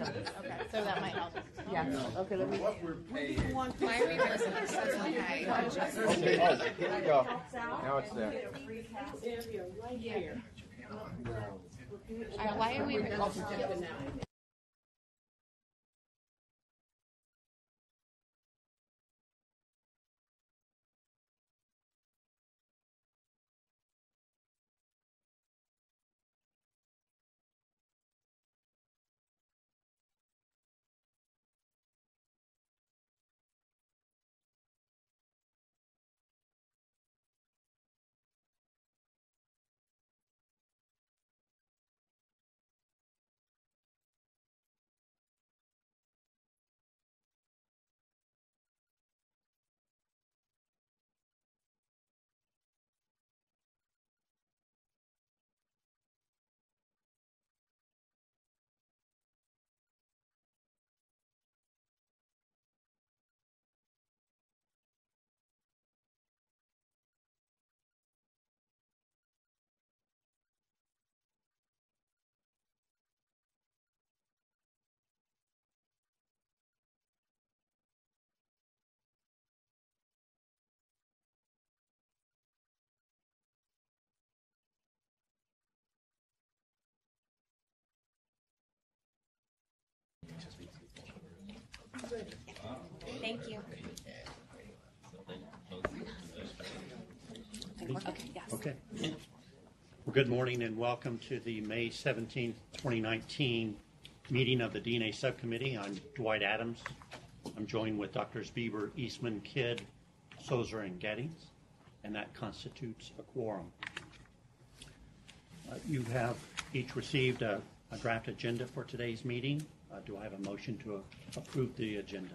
Okay, so that might help. Yeah. Okay, let me. What we're paying. Why are we missing this? That's okay. Okay, oh, here we go. Now it's there. Why are we missing? Thank you. Okay, yes. Okay. Well, good morning and welcome to the May 17th, 2019 meeting of the DNA Subcommittee. I'm Dwight Adams. I'm joined with Drs. Bieber, Eastman, Kidd, Sozer, and Gettings, and that constitutes a quorum. You have each received a draft agenda for today's meeting. Do I have a motion to approve the agenda?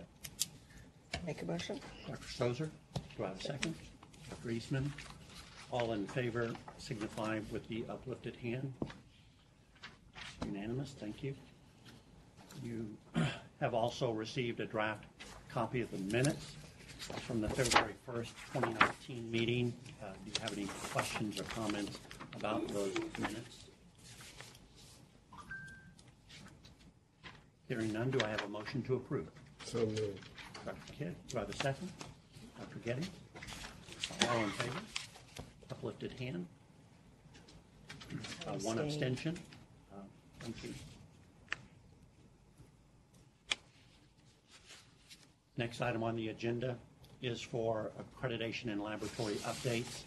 Make a motion. Dr. Sozer, do I have a second? Dr. Eastman, all in favor signify with the uplifted hand. Unanimous, thank you. You have also received a draft copy of the minutes from the February 1st, 2019 meeting. Do you have any questions or comments about those minutes? Hearing none, do I have a motion to approve? So moved. Dr. Kidd, do I have a second? Dr. Getty? All in favor? Uplifted hand. One abstention. Thank you. Next item on the agenda is for accreditation and laboratory updates.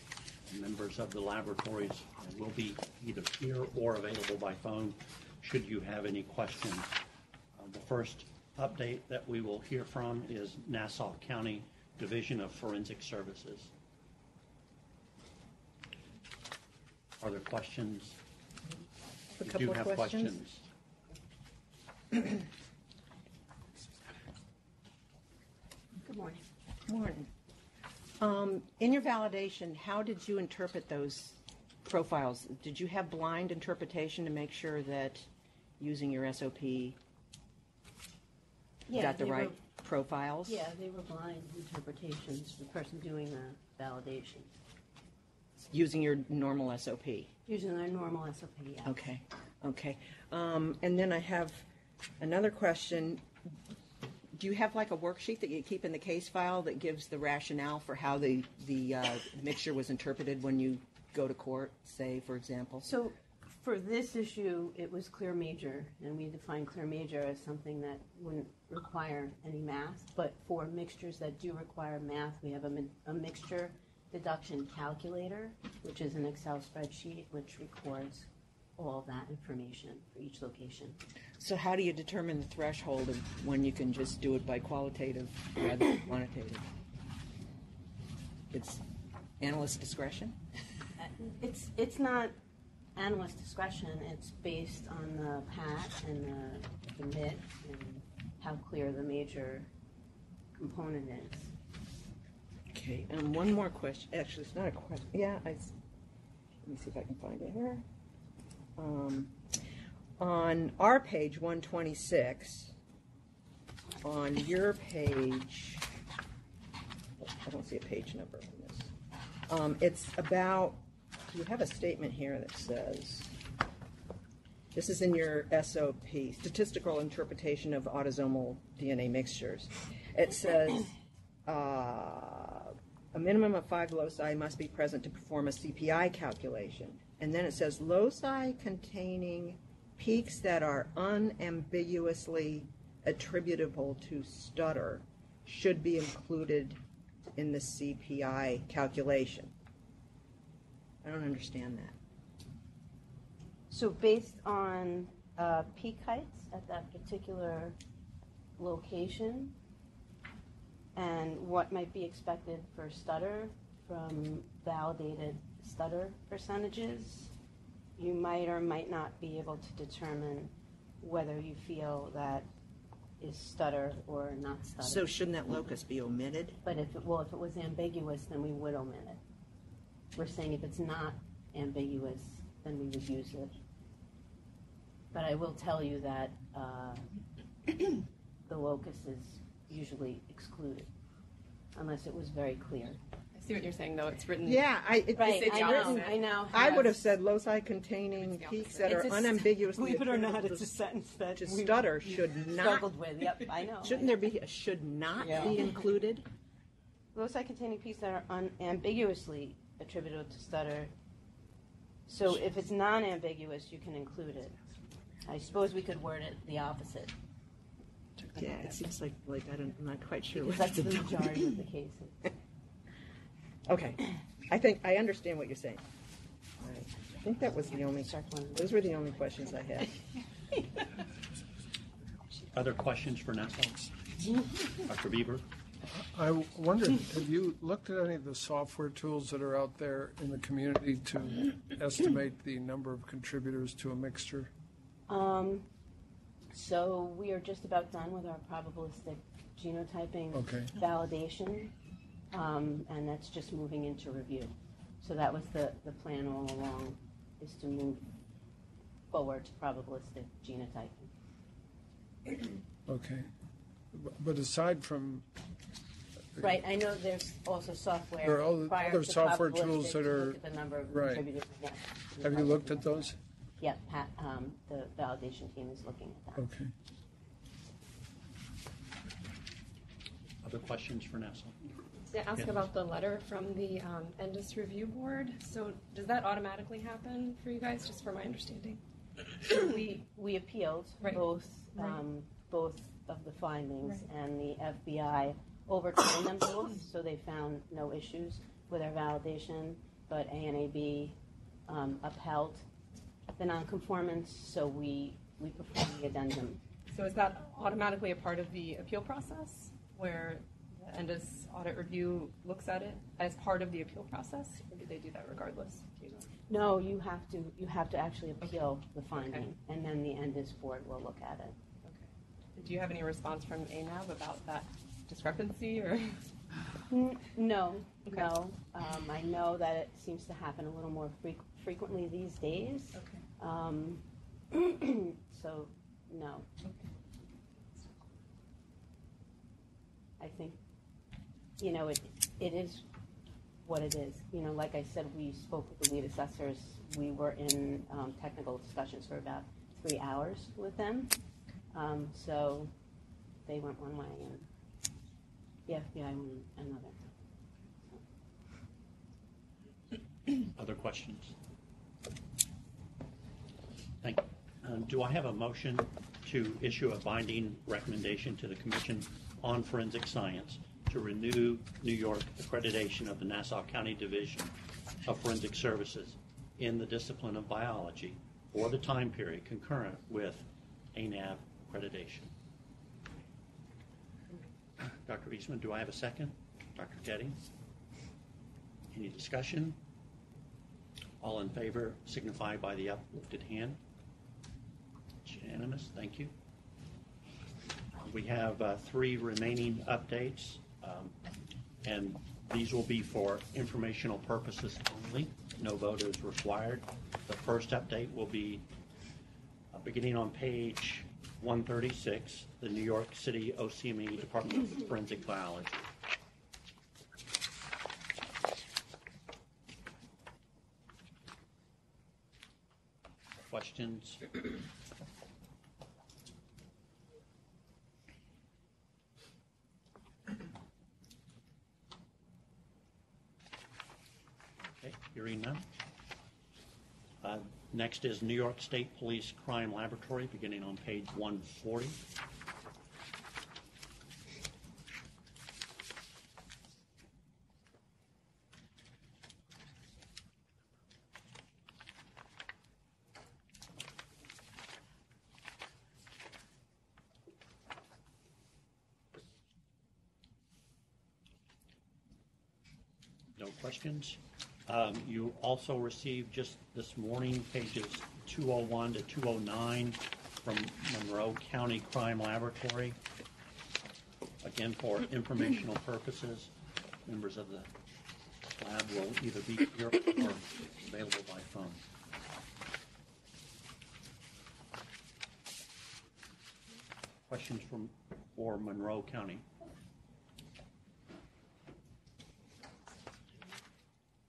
Members of the laboratories will be either here or available by phone should you have any questions. The first update that we will hear from is Nassau County Division of Forensic Services. Are there questions? A couple do of have questions. Questions. Good morning. Morning. In your validation, how did you interpret those profiles? Did you have blind interpretation to make sure that using your SOP got the right profiles? Yeah, they were blind interpretations, the person doing the validation. Using your normal SOP? Using their normal SOP, yeah. Okay. And then I have another question. Do you have like a worksheet that you keep in the case file that gives the rationale for how the mixture was interpreted when you go to court, say, for example? So for this issue, it was clear major, and we define clear major as something that wouldn't require any math. But for mixtures that do require math, we have a mixture deduction calculator, which is an Excel spreadsheet which records all of that information for each location. So how do you determine the threshold of when you can just do it by qualitative rather than quantitative? It's analyst discretion? It's not analyst discretion. It's based on the PAT and the MIT and how clear the major component is. Okay, and one more question. Actually, it's not a question. Yeah, let me see if I can find it here. On our page 126, on your page, I don't see a page number on this. It's about, you have a statement here that says, This is in your SOP, Statistical Interpretation of Autosomal DNA Mixtures. It says a minimum of 5 loci must be present to perform a CPI calculation. And then it says loci containing peaks that are unambiguously attributable to stutter should be included in the CPI calculation. I don't understand that. So based on peak heights at that particular location and what might be expected for stutter from validated stutter percentages, you might or might not be able to determine whether you feel that is stutter or not stutter. So shouldn't that locus be omitted? But if it was ambiguous, then we would omit it. We're saying if it's not ambiguous, then we would use it. But I will tell you that the locus is usually excluded, unless it was very clear. I see what you're saying, though. It's written. Yeah, Right, It's I now I have- would have said loci containing peaks that are It's a- unambiguously Believe it or not, attributable it's a sentence that to we stutter should not. struggled with. Yep, I know. Shouldn't there be a should not Yeah. be included? Loci containing peaks that are unambiguously attributable to stutter. So if it's non-ambiguous, you can include it. I suppose we could word it the opposite, Yeah, it seems like I'm not quite sure. because what that's the to do. majority of the cases. Okay, I think I understand what you're saying. All right. I think that was the only. Those were the only questions I had. Other questions for Nassau? Dr. Bieber? I wondered, have you looked at any of the software tools that are out there in the community to estimate the number of contributors to a mixture? So we are just about done with our probabilistic genotyping Okay. validation, and that's just moving into review. So that was the plan all along, is to move forward to probabilistic genotyping. Okay. But aside from, Right, I know there's also software. There are other prior other to software probabilistic tools that to are- look at the number of right. contributors. Yeah. have you looked at those? Yeah, Pat, the validation team is looking at that. Okay. Other questions for Nassau? To ask Yes. about the letter from the Endus Review Board. So does that automatically happen for you guys, just for my understanding? We appealed Right. both of the findings, and the FBI overturned them both, so they found no issues with our validation, but ANAB upheld the nonconformance, so we performed the addendum. So is that automatically a part of the appeal process, where the Endus Audit Review looks at it as part of the appeal process, or do they do that regardless? Do you know? No, you have to actually appeal the finding, and then the Endus board will look at it. Okay. Do you have any response from ANAB about that discrepancy, or? No, Okay. no. I know that it seems to happen a little more frequently these days. Okay. So, no. I think, it is what it is. Like I said, we spoke with the lead assessors. We were in technical discussions for about 3 hours with them. So they went one way and the FBI went another. Other questions? Thank you. Do I have a motion to issue a binding recommendation to the Commission on Forensic Science to renew New York accreditation of the Nassau County Division of Forensic Services in the discipline of biology for the time period concurrent with ANAB accreditation? Dr. Eastman, do I have a second? Dr. Getty? Any discussion? All in favor signify by the uplifted hand. It's unanimous. Thank you. We have 3 remaining updates, and these will be for informational purposes only. No vote is required. The first update will be beginning on page 136, the New York City OCME Department of Forensic Biology. questions? Okay, hearing none. Next is New York State Police Crime Laboratory, beginning on page 140. No questions. You also received just this morning pages 201 to 209 from Monroe County Crime Laboratory. Again, for informational purposes, members of the lab will either be here or available by phone. Questions for Monroe County?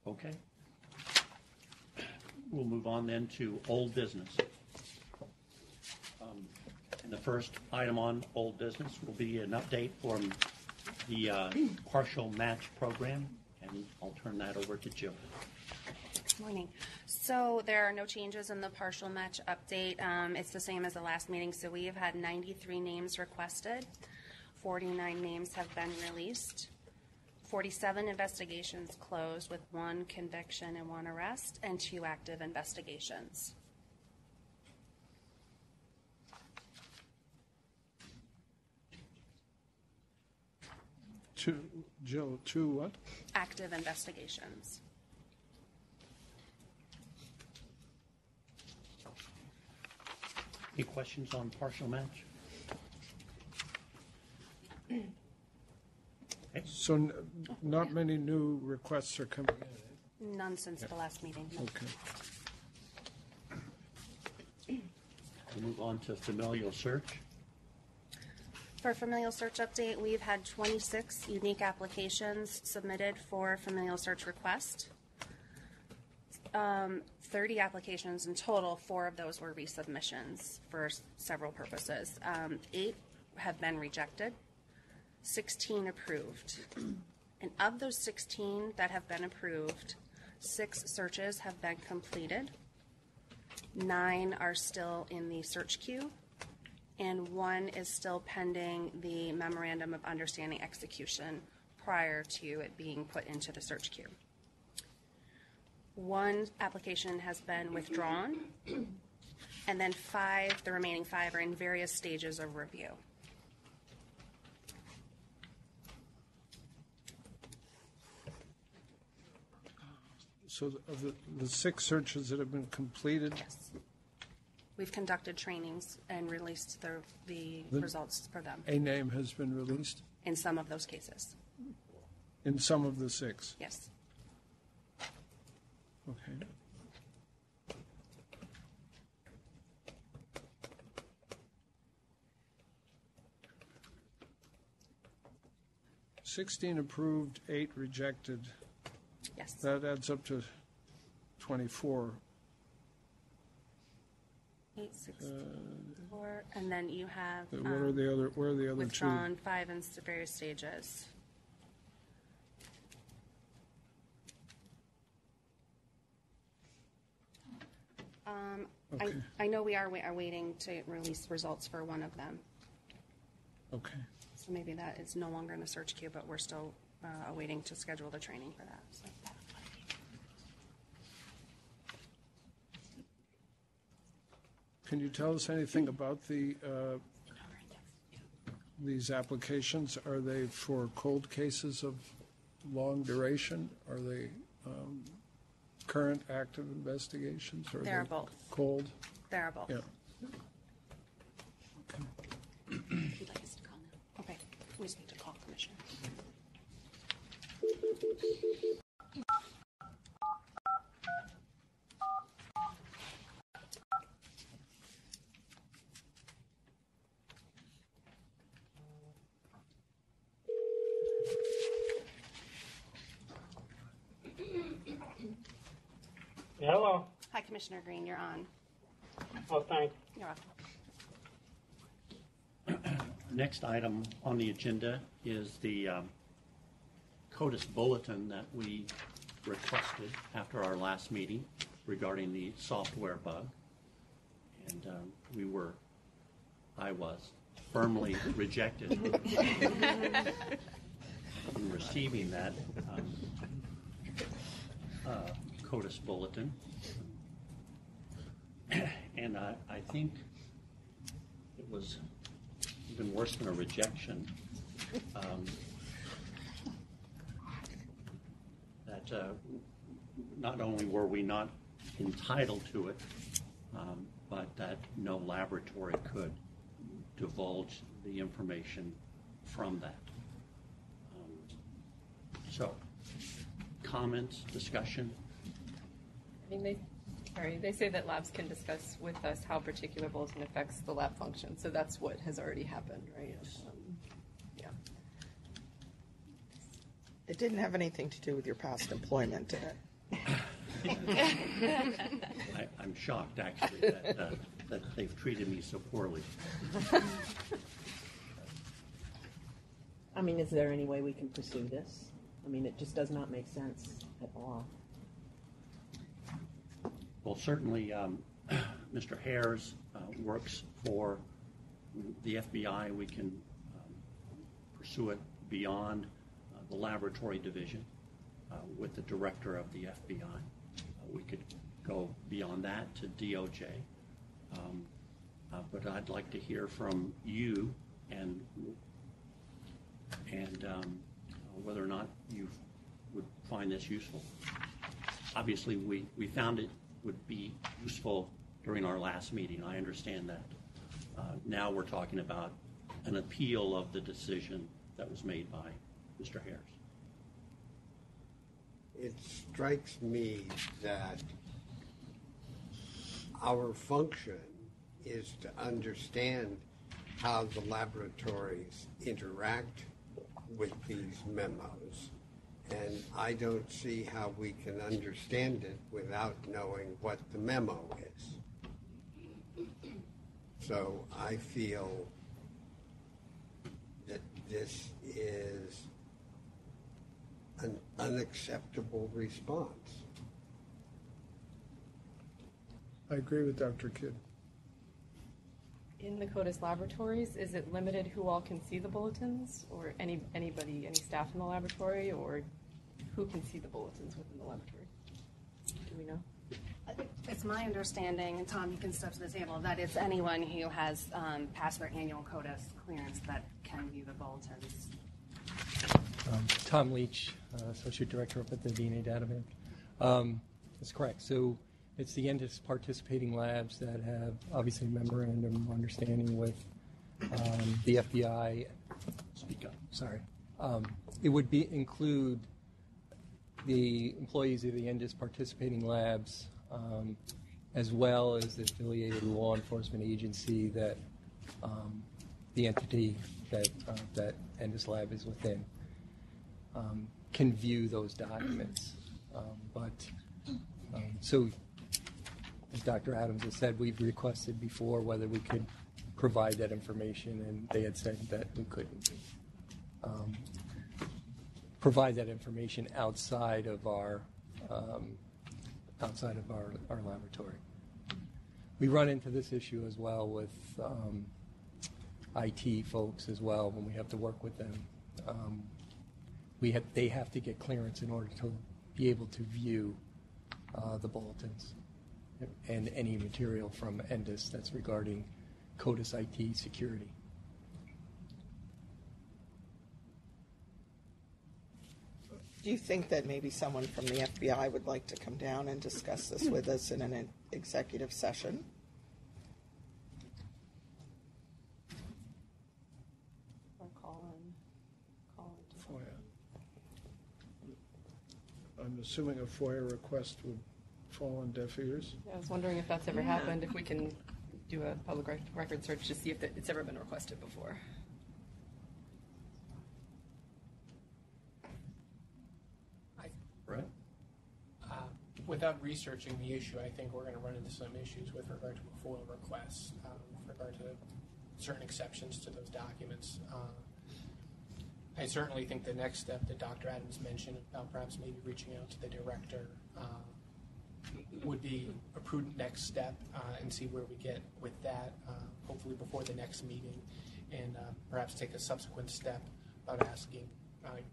Okay. We'll move on then to old business. And the first item on old business will be an update from the partial match program, and I'll turn that over to Jill. Morning. So there are no changes in the partial match update. It's the same as the last meeting. So we have had 93 names requested. 49 names have been released. 47 investigations closed with 1 conviction and 1 arrest and 2 active investigations. Jill, 2 what? Active investigations. Any questions on partial match? So not many new requests are coming in. None since the last meeting. No. Okay. We'll move on to familial search. For familial search update, we've had 26 unique applications submitted for familial search request. 30 applications in total. 4 of those were resubmissions for several purposes. 8 have been rejected. 16 approved. And of those 16 that have been approved, 6 searches have been completed. 9 are still in the search queue, and 1 is still pending the memorandum of understanding execution prior to it being put into the search queue. 1 application has been withdrawn, and then the remaining 5 are in various stages of review. So of the 6 searches that have been completed, Yes. We've conducted trainings and released the results for them a name has been released in some of those cases. in some of the 6. Yes. Okay. $16 approved, 8 rejected. Yes. That adds up to 24. 8, 6, 4, and then you have What are the other? Where are the other 2? withdrawn 5 in various stages. Okay. I know we are waiting to release results for 1 of them, Okay. so maybe that is no longer in the search queue, but we're still awaiting to schedule the training for that. So. Can you tell us anything about these applications? Are they for cold cases of long duration? Are they current active investigations? Or They're they both. Cold? There are both. Yeah. Would you like us to call now? Okay, we just need to call Commissioner. Hello. Hi, Commissioner Green, you're on. Oh, thanks. You're welcome. Next item on the agenda is the CODIS bulletin that we requested after our last meeting regarding the software bug. And I was firmly rejected in receiving that CODIS bulletin. And I think it was even worse than a rejection. That not only were we not entitled to it, but that no laboratory could divulge the information from that. So, comments, discussion? I mean, they say that labs can discuss with us how a particular bulletin affects the lab function. So that's what has already happened, right? Yeah. It didn't have anything to do with your past employment, did it? I'm shocked, actually, that they've treated me so poorly. I mean, is there any way we can pursue this? I mean, it just does not make sense at all. Well, certainly, Mr. Hares works for the FBI. We can pursue it beyond the laboratory division with the director of the FBI. We could go beyond that to DOJ. But I'd like to hear from you and whether or not you would find this useful. Obviously, we found it would be useful during our last meeting. I understand that. Now we're talking about an appeal of the decision that was made by Mr. Hares. It strikes me that our function is to understand how the laboratories interact with these memos. And I don't see how we can understand it without knowing what the memo is. So I feel that this is an unacceptable response. I agree with Dr. Kidd. In the CODIS laboratories, is it limited who all can see the bulletins, or anybody, any staff in the laboratory, or who can see the bulletins within the laboratory? Do we know? It's my understanding, and Tom, you can step to the table, that it's anyone who has passed their annual CODIS clearance that can view the bulletins. Tom Leach, Associate Director up at the DNA Data Bank. That's correct. So it's the ENDIS participating labs that have obviously memorandum of understanding with the FBI. Speak up. Sorry. It would include the employees of the ENDIS participating labs, as well as the affiliated law enforcement agency that the entity that ENDIS lab is within can view those documents. So, as Dr. Adams has said, we've requested before whether we could provide that information, and they had said that we couldn't provide that information outside of our laboratory. We run into this issue as well with IT folks as well when we have to work with them. They have to get clearance in order to be able to view the bulletins and any material from ENDIS that's regarding CODIS IT security. Do you think that maybe someone from the FBI would like to come down and discuss this with us in an executive session? Or call in. FOIA. I'm assuming a FOIA request would fall on deaf ears. I was wondering if that's ever happened, if we can do a public record search to see if it's ever been requested before. Right? without researching the issue, I think we're going to run into some issues with regard to a FOIL requests, with regard to certain exceptions to those documents. I certainly think the next step that Dr. Adams mentioned about perhaps maybe reaching out to the director would be a prudent next step, and see where we get with that, hopefully before the next meeting, and perhaps take a subsequent step about asking,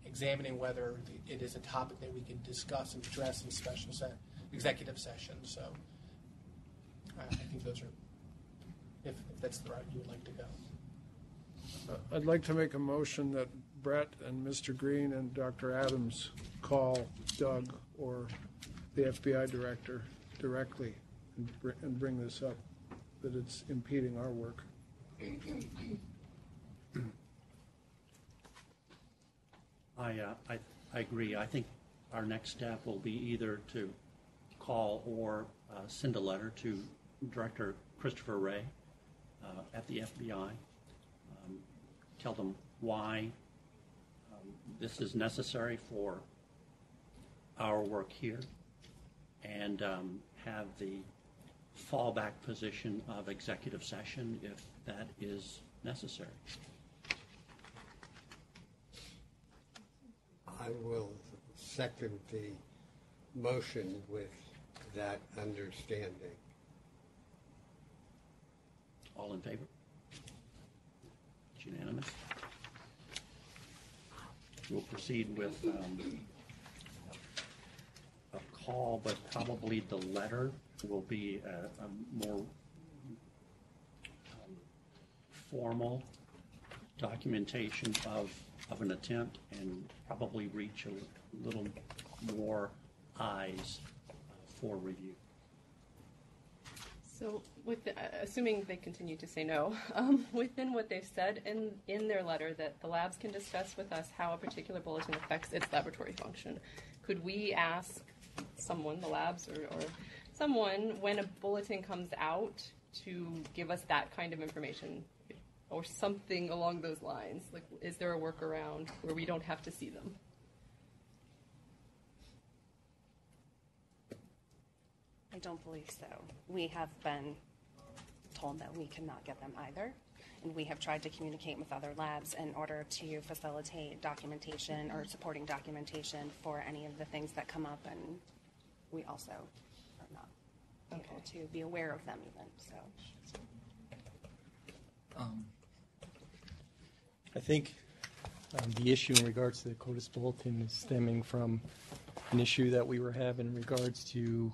examining whether it is a topic that we can discuss and address in special executive session. So I think those are, if that's the route you would like to go. I'd like to make a motion that Brett and Mr. Green and Dr. Adams call Doug or the FBI director directly and bring this up, that it's impeding our work. I agree. I think our next step will be either to call or send a letter to Director Christopher Wray at the FBI. Tell them why this is necessary for our work here, and have the fallback position of executive session if that is necessary. I will second the motion with that understanding. All in favor? It's unanimous. We'll proceed with a call, but probably the letter will be a more formal documentation of an attempt, and probably reach a little more eyes for review. So, assuming they continue to say no, within what they've said in their letter that the labs can discuss with us how a particular bulletin affects its laboratory function, could we ask someone, the labs or someone, when a bulletin comes out, to give us that kind of information or something along those lines? Like, is there a workaround where we don't have to see them? I don't believe so. We have been told that we cannot get them either, and we have tried to communicate with other labs in order to facilitate documentation or supporting documentation for any of the things that come up, and we also are not able to be aware of them even. So, I think the issue in regards to the CODIS bulletin is stemming from an issue that we were having in regards to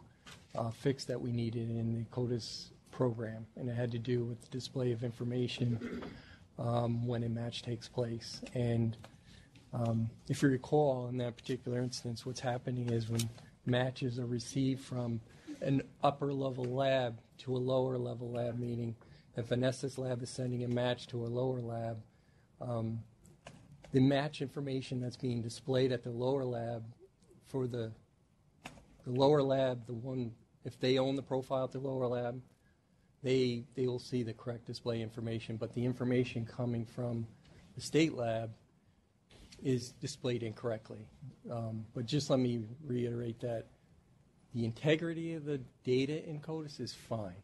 fix that we needed in the CODIS program, and it had to do with the display of information when a match takes place. And if you recall, in that particular instance, what's happening is when matches are received from an upper level lab to a lower level lab, meaning if Vanessa's lab is sending a match to a lower lab, the match information that's being displayed at the lower lab for the lower lab, the one, if they own the profile at the lower lab, they will see the correct display information, but the information coming from the state lab is displayed incorrectly. But just let me reiterate that the integrity of the data in CODIS is fine.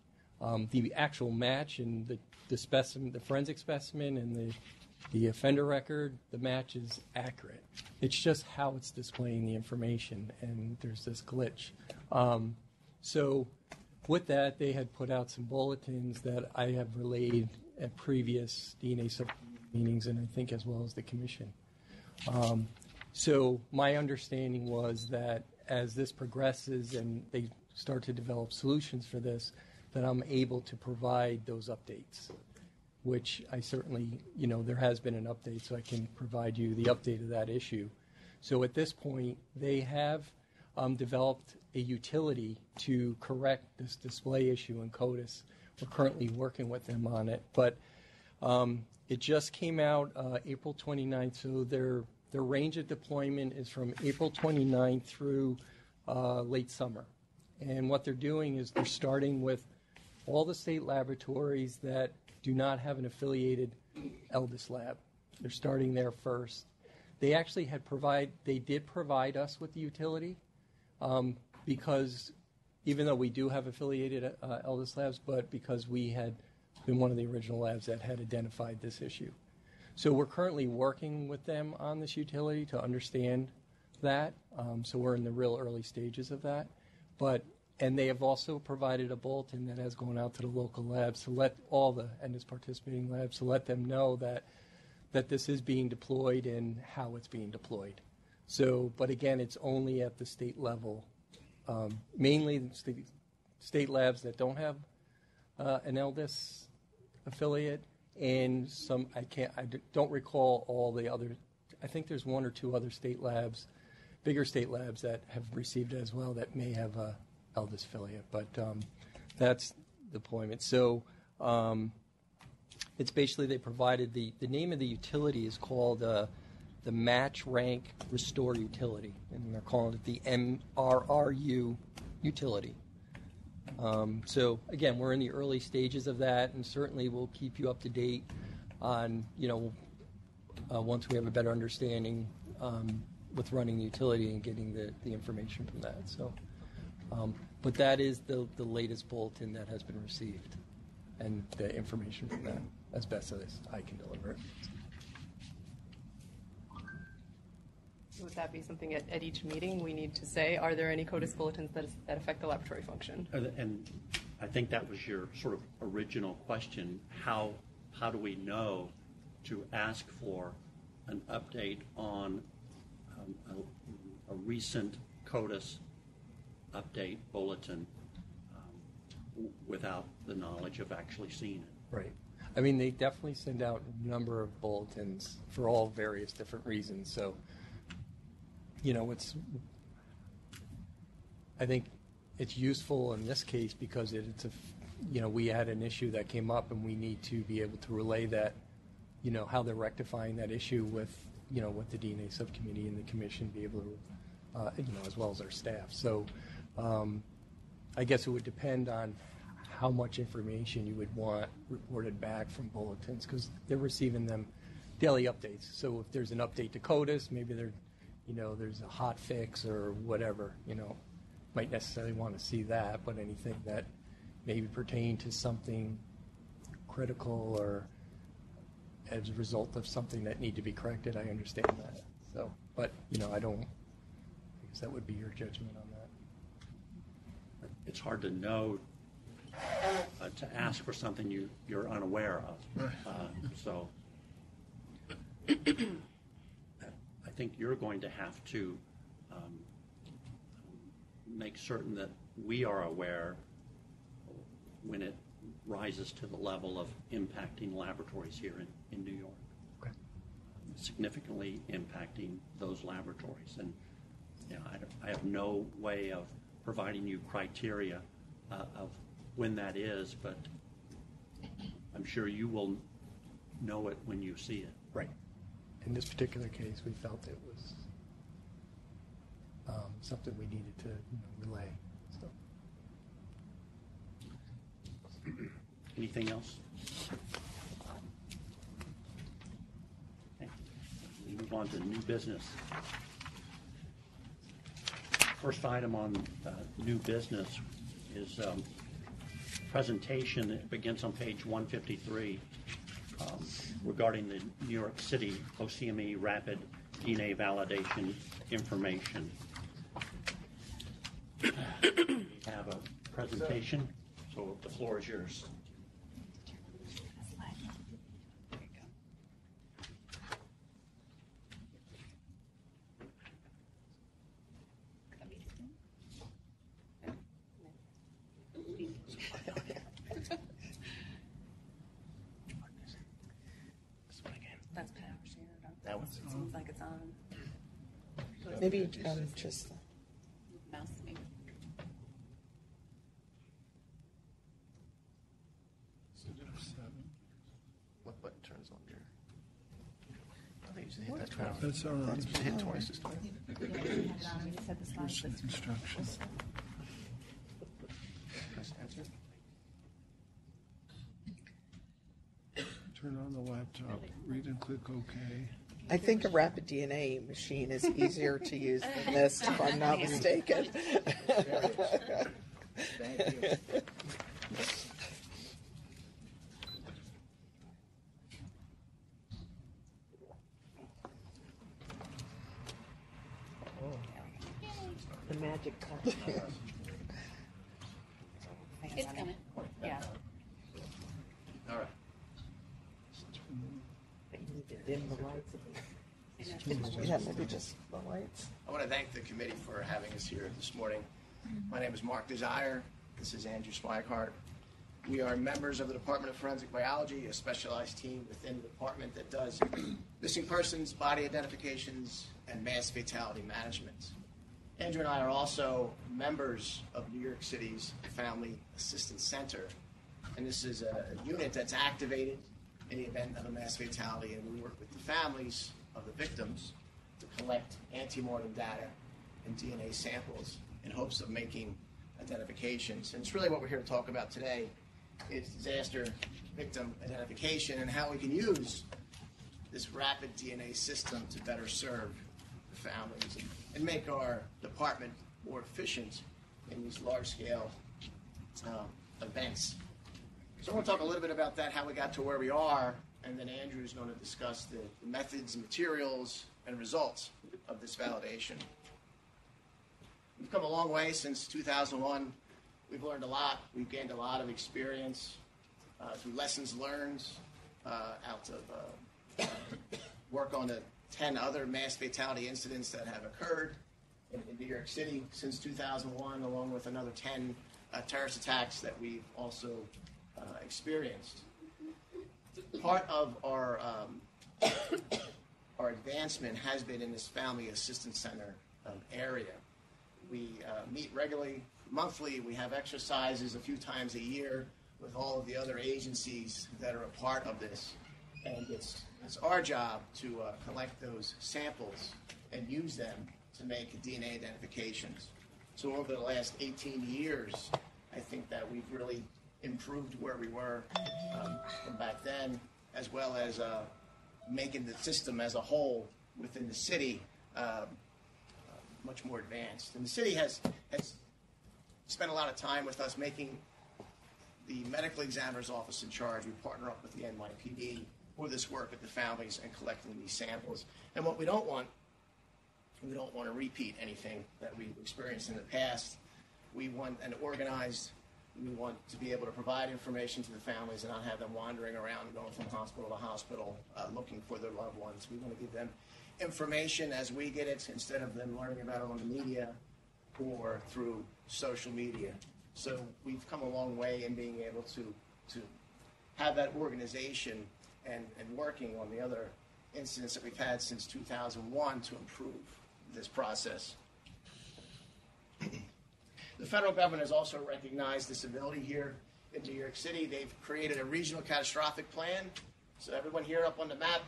The actual match and the specimen, the forensic specimen and the offender record, the match is accurate. It's just how it's displaying the information, and there's this glitch. So with that, they had put out some bulletins that I have relayed at previous DNA meetings, and I think as well as the commission. So my understanding was that as this progresses and they start to develop solutions for this, that I'm able to provide those updates, which I certainly, there has been an update, so I can provide you the update of that issue. So at this point, they have developed a utility to correct this display issue in CODIS. We're currently working with them on it, but it just came out April 29th, so their range of deployment is from April 29th through late summer. And what they're doing is they're starting with all the state laboratories that do not have an affiliated ELDIS lab. They're starting there first. They actually did provide us with the utility because even though we do have affiliated Eldest Labs, but because we had been one of the original labs that had identified this issue. So we're currently working with them on this utility to understand that. So we're in the real early stages of that. And they have also provided a bulletin that has gone out to the local labs to let all the NDIS participating labs to let them know that this is being deployed and how it's being deployed. So, but again, it's only at the state level. Mainly the state labs that don't have an ELDIS affiliate, and some I don't recall all the other. I think there's one or two other state labs, bigger state labs that have received it as well that may have a ELDIS affiliate, but that's the deployment. So it's basically they provided the name of the utility is called the Match Rank Restore Utility, and they're calling it the MRRU utility. So again, we're in the early stages of that, and certainly we'll keep you up to date on, once we have a better understanding with running the utility and getting the information from that. So, but that is the latest bulletin that has been received, and the information from that as best as I can deliver it. Would that be something at each meeting we need to say? Are there any CODIS bulletins that affect the laboratory function? And I think that was your sort of original question. How do we know to ask for an update on a recent CODIS update bulletin without the knowledge of actually seeing it? Right. I mean, they definitely send out a number of bulletins for all various different reasons. So, I think it's useful in this case because we had an issue that came up and we need to be able to relay that, how they're rectifying that issue with the DNA subcommittee and the commission, be able to, as well as our staff. So I guess it would depend on how much information you would want reported back from bulletins, because they're receiving them daily updates. So if there's an update to CODIS, maybe there's a hot fix or whatever, might necessarily want to see that, but anything that maybe pertain to something critical or as a result of something that need to be corrected, I understand that. So, but, I guess that would be your judgment on that. It's hard to know, to ask for something you're unaware of. So I think you're going to have to make certain that we are aware when it rises to the level of impacting laboratories here in New York. Okay. Significantly impacting those laboratories. And I have no way of providing you criteria of when that is, but I'm sure you will know it when you see it. Right. In this particular case, we felt it was something we needed to relay. So. Anything else? Okay. We move on to new business. First item on new business is presentation. It begins on page 153 regarding the New York City OCME rapid DNA validation information. We have a presentation, so the floor is yours. That's power shared. That one seems like it's on. Maybe just. Mouse maybe. What button turns on here? I think you should hit that twice. That's all right. You should hit twice this time. Instructions. Press answer. Turn on the laptop, read and click OK. I think a rapid DNA machine is easier to use than this, if I'm not mistaken. Thank you. The magic touch. It's coming. Yeah. All right. You need to dim the lights. Yeah, maybe just the lights. I want to thank the committee for having us here this morning. My name is Mark Desire. This is Andrew Swigart. We are members of the Department of Forensic Biology, a specialized team within the department that does missing persons, body identifications, and mass fatality management. Andrew and I are also members of New York City's Family Assistance Center, and this is a unit that's activated in the event of a mass fatality, and we work with the families of the victims to collect ante-mortem data and DNA samples in hopes of making identifications. And it's really what we're here to talk about today is disaster victim identification and how we can use this rapid DNA system to better serve the families and make our department more efficient in these large-scale events. So I want to talk a little bit about that, how we got to where we are, and then Andrew's going to discuss the methods, materials, and results of this validation. We've come a long way since 2001. We've learned a lot. We've gained a lot of experience through lessons learned out of work on the 10 other mass fatality incidents that have occurred in New York City since 2001, along with another 10 terrorist attacks that we've also experienced. Part of our advancement has been in this Family Assistance Center area. We meet regularly, monthly. We have exercises a few times a year with all of the other agencies that are a part of this. And it's our job to collect those samples and use them to make DNA identifications. So over the last 18 years, I think that we've really improved where we were from back then, as well as making the system as a whole within the city much more advanced. And the city has spent a lot of time with us making the medical examiner's office in charge. We partner up with the NYPD for this work with the families and collecting these samples. And what we don't want to repeat anything that we've experienced in the past. We want an organized, we want to be able to provide information to the families and not have them wandering around, going from hospital to hospital, looking for their loved ones. We want to give them information as we get it instead of them learning about it on the media or through social media. So we've come a long way in being able to have that organization and working on the other incidents that we've had since 2001 to improve this process. The federal government has also recognized this ability here in New York City. They've created a regional catastrophic plan. So everyone here up on the map,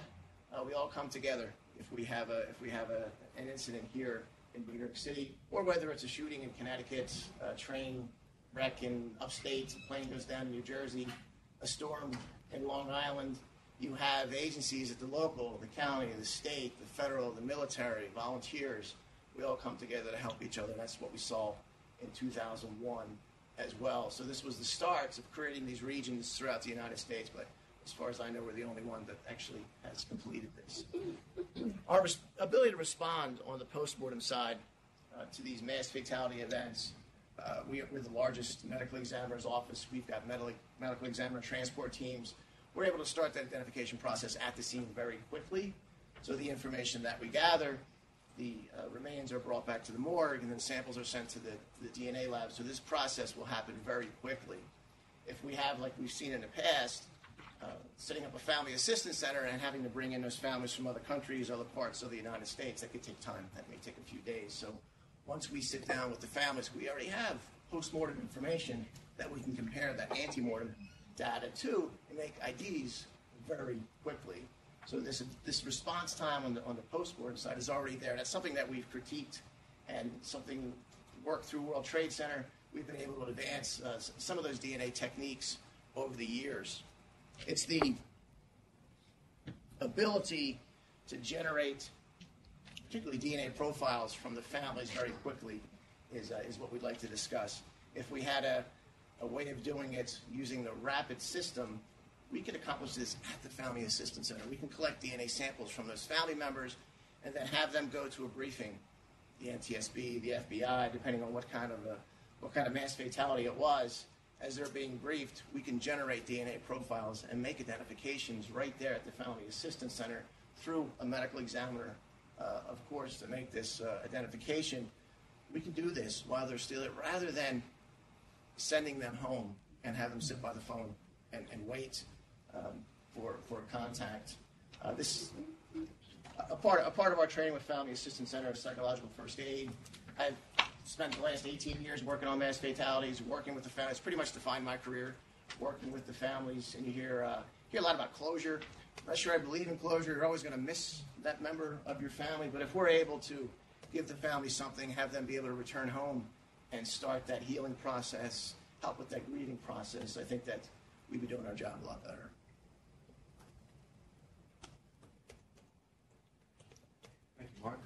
we all come together if we have an incident here in New York City, or whether it's a shooting in Connecticut, a train wreck in upstate, a plane goes down in New Jersey, a storm in Long Island. You have agencies at the local, the county, the state, the federal, the military, volunteers. We all come together to help each other. That's what we saw in 2001 as well. So this was the start of creating these regions throughout the United States, but as far as I know, we're the only one that actually has completed this. Our ability to respond on the postmortem side to these mass fatality events, we're the largest medical examiner's office. We've got medical examiner transport teams. We're able to start that identification process at the scene very quickly. So the information that we gather, the remains are brought back to the morgue, and then samples are sent to the DNA lab. So this process will happen very quickly. If we have, like we've seen in the past, setting up a family assistance center and having to bring in those families from other countries, other parts of the United States, that could take time. That may take a few days. So once we sit down with the families, we already have post-mortem information that we can compare that ante-mortem data to and make IDs very quickly. So this response time on the post-mortem side is already there. That's something that we've critiqued and something worked through World Trade Center. We've been able to advance some of those DNA techniques over the years. It's the ability to generate particularly DNA profiles from the families very quickly is what we'd like to discuss. If we had a way of doing it using the RAPID system, we could accomplish this at the Family Assistance Center. We can collect DNA samples from those family members and then have them go to a briefing, the NTSB, the FBI, depending on what kind of mass fatality it was. As they're being briefed, we can generate DNA profiles and make identifications right there at the Family Assistance Center through a medical examiner, of course, to make this identification. We can do this while they're still, rather than sending them home and have them sit by the phone and wait for contact. This is a part of our training with Family Assistance Center of Psychological First Aid. I've spent the last 18 years working on mass fatalities, working with the families. Pretty much defined my career, working with the families. And you hear a lot about closure. I'm not sure I believe in closure. You're always going to miss that member of your family. But if we're able to give the family something, have them be able to return home and start that healing process, help with that grieving process, I think that we'd be doing our job a lot better. Thank you, Mark.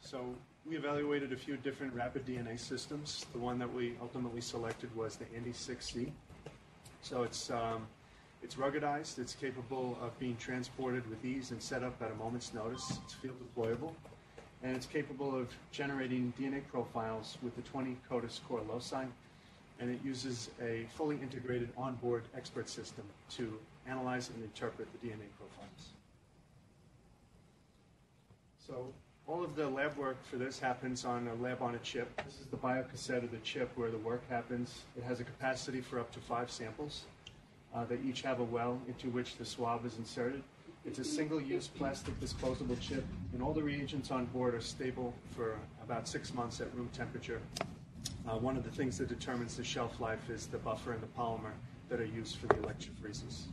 So we evaluated a few different rapid DNA systems. The one that we ultimately selected was the Andy 6C. So it's ruggedized, it's capable of being transported with ease and set up at a moment's notice. It's field deployable, and it's capable of generating DNA profiles with the 20 CODIS core loci, and it uses a fully integrated onboard expert system to analyze and interpret the DNA profiles. So all of the lab work for this happens on a lab on a chip. This is the biocassette of the chip where the work happens. It has a capacity for up to 5 samples. They each have a well into which the swab is inserted. It's a single-use plastic disposable chip, and all the reagents on board are stable for about 6 months at room temperature. One of the things that determines the shelf life is the buffer and the polymer that are used for the electrophoresis.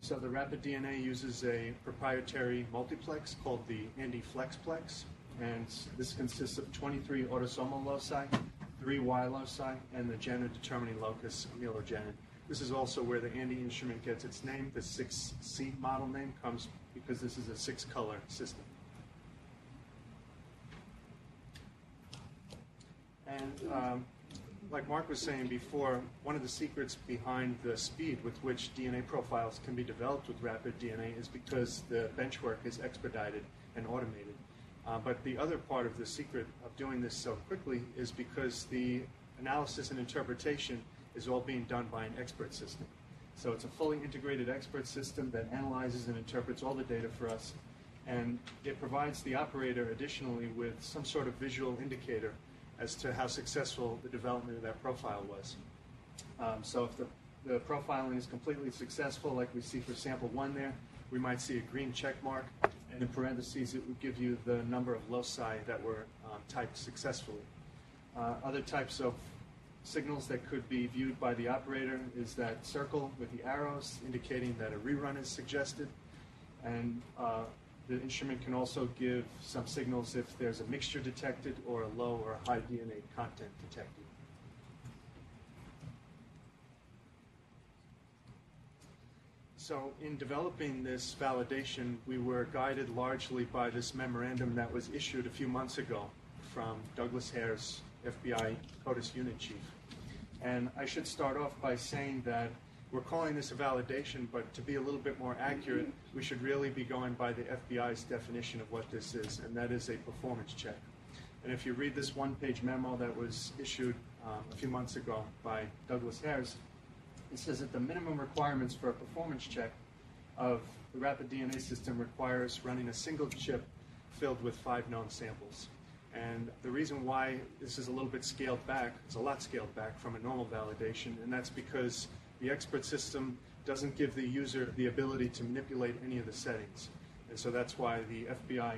So the Rapid DNA uses a proprietary multiplex called the Andy FlexPlex, and this consists of 23 autosomal loci, 3 Y loci, and the gender-determining locus, amelogenin. This is also where the Andy instrument gets its name. The 6C model name comes because this is a 6-color system. And like Mark was saying before, one of the secrets behind the speed with which DNA profiles can be developed with Rapid DNA is because the bench work is expedited and automated. But the other part of the secret of doing this so quickly is because the analysis and interpretation is all being done by an expert system. So it's a fully integrated expert system that analyzes and interprets all the data for us, and it provides the operator additionally with some sort of visual indicator as to how successful the development of that profile was. So if the profiling is completely successful, like we see for sample 1 there, we might see a green check mark, and in parentheses it would give you the number of loci that were typed successfully. Other types of signals that could be viewed by the operator is that circle with the arrows indicating that a rerun is suggested, and the instrument can also give some signals if there's a mixture detected or a low or a high DNA content detected. So in developing this validation, we were guided largely by this memorandum that was issued a few months ago from Douglas Hare's FBI CODIS unit chief. And I should start off by saying that we're calling this a validation, but to be a little bit more accurate, we should really be going by the FBI's definition of what this is, and that is a performance check. And if you read this one-page memo that was issued a few months ago by Douglas Hare's, it says that the minimum requirements for a performance check of the Rapid DNA system requires running a single chip filled with 5 known samples. And the reason why this is a little bit scaled back, it's a lot scaled back from a normal validation, and that's because the expert system doesn't give the user the ability to manipulate any of the settings. And so that's why the FBI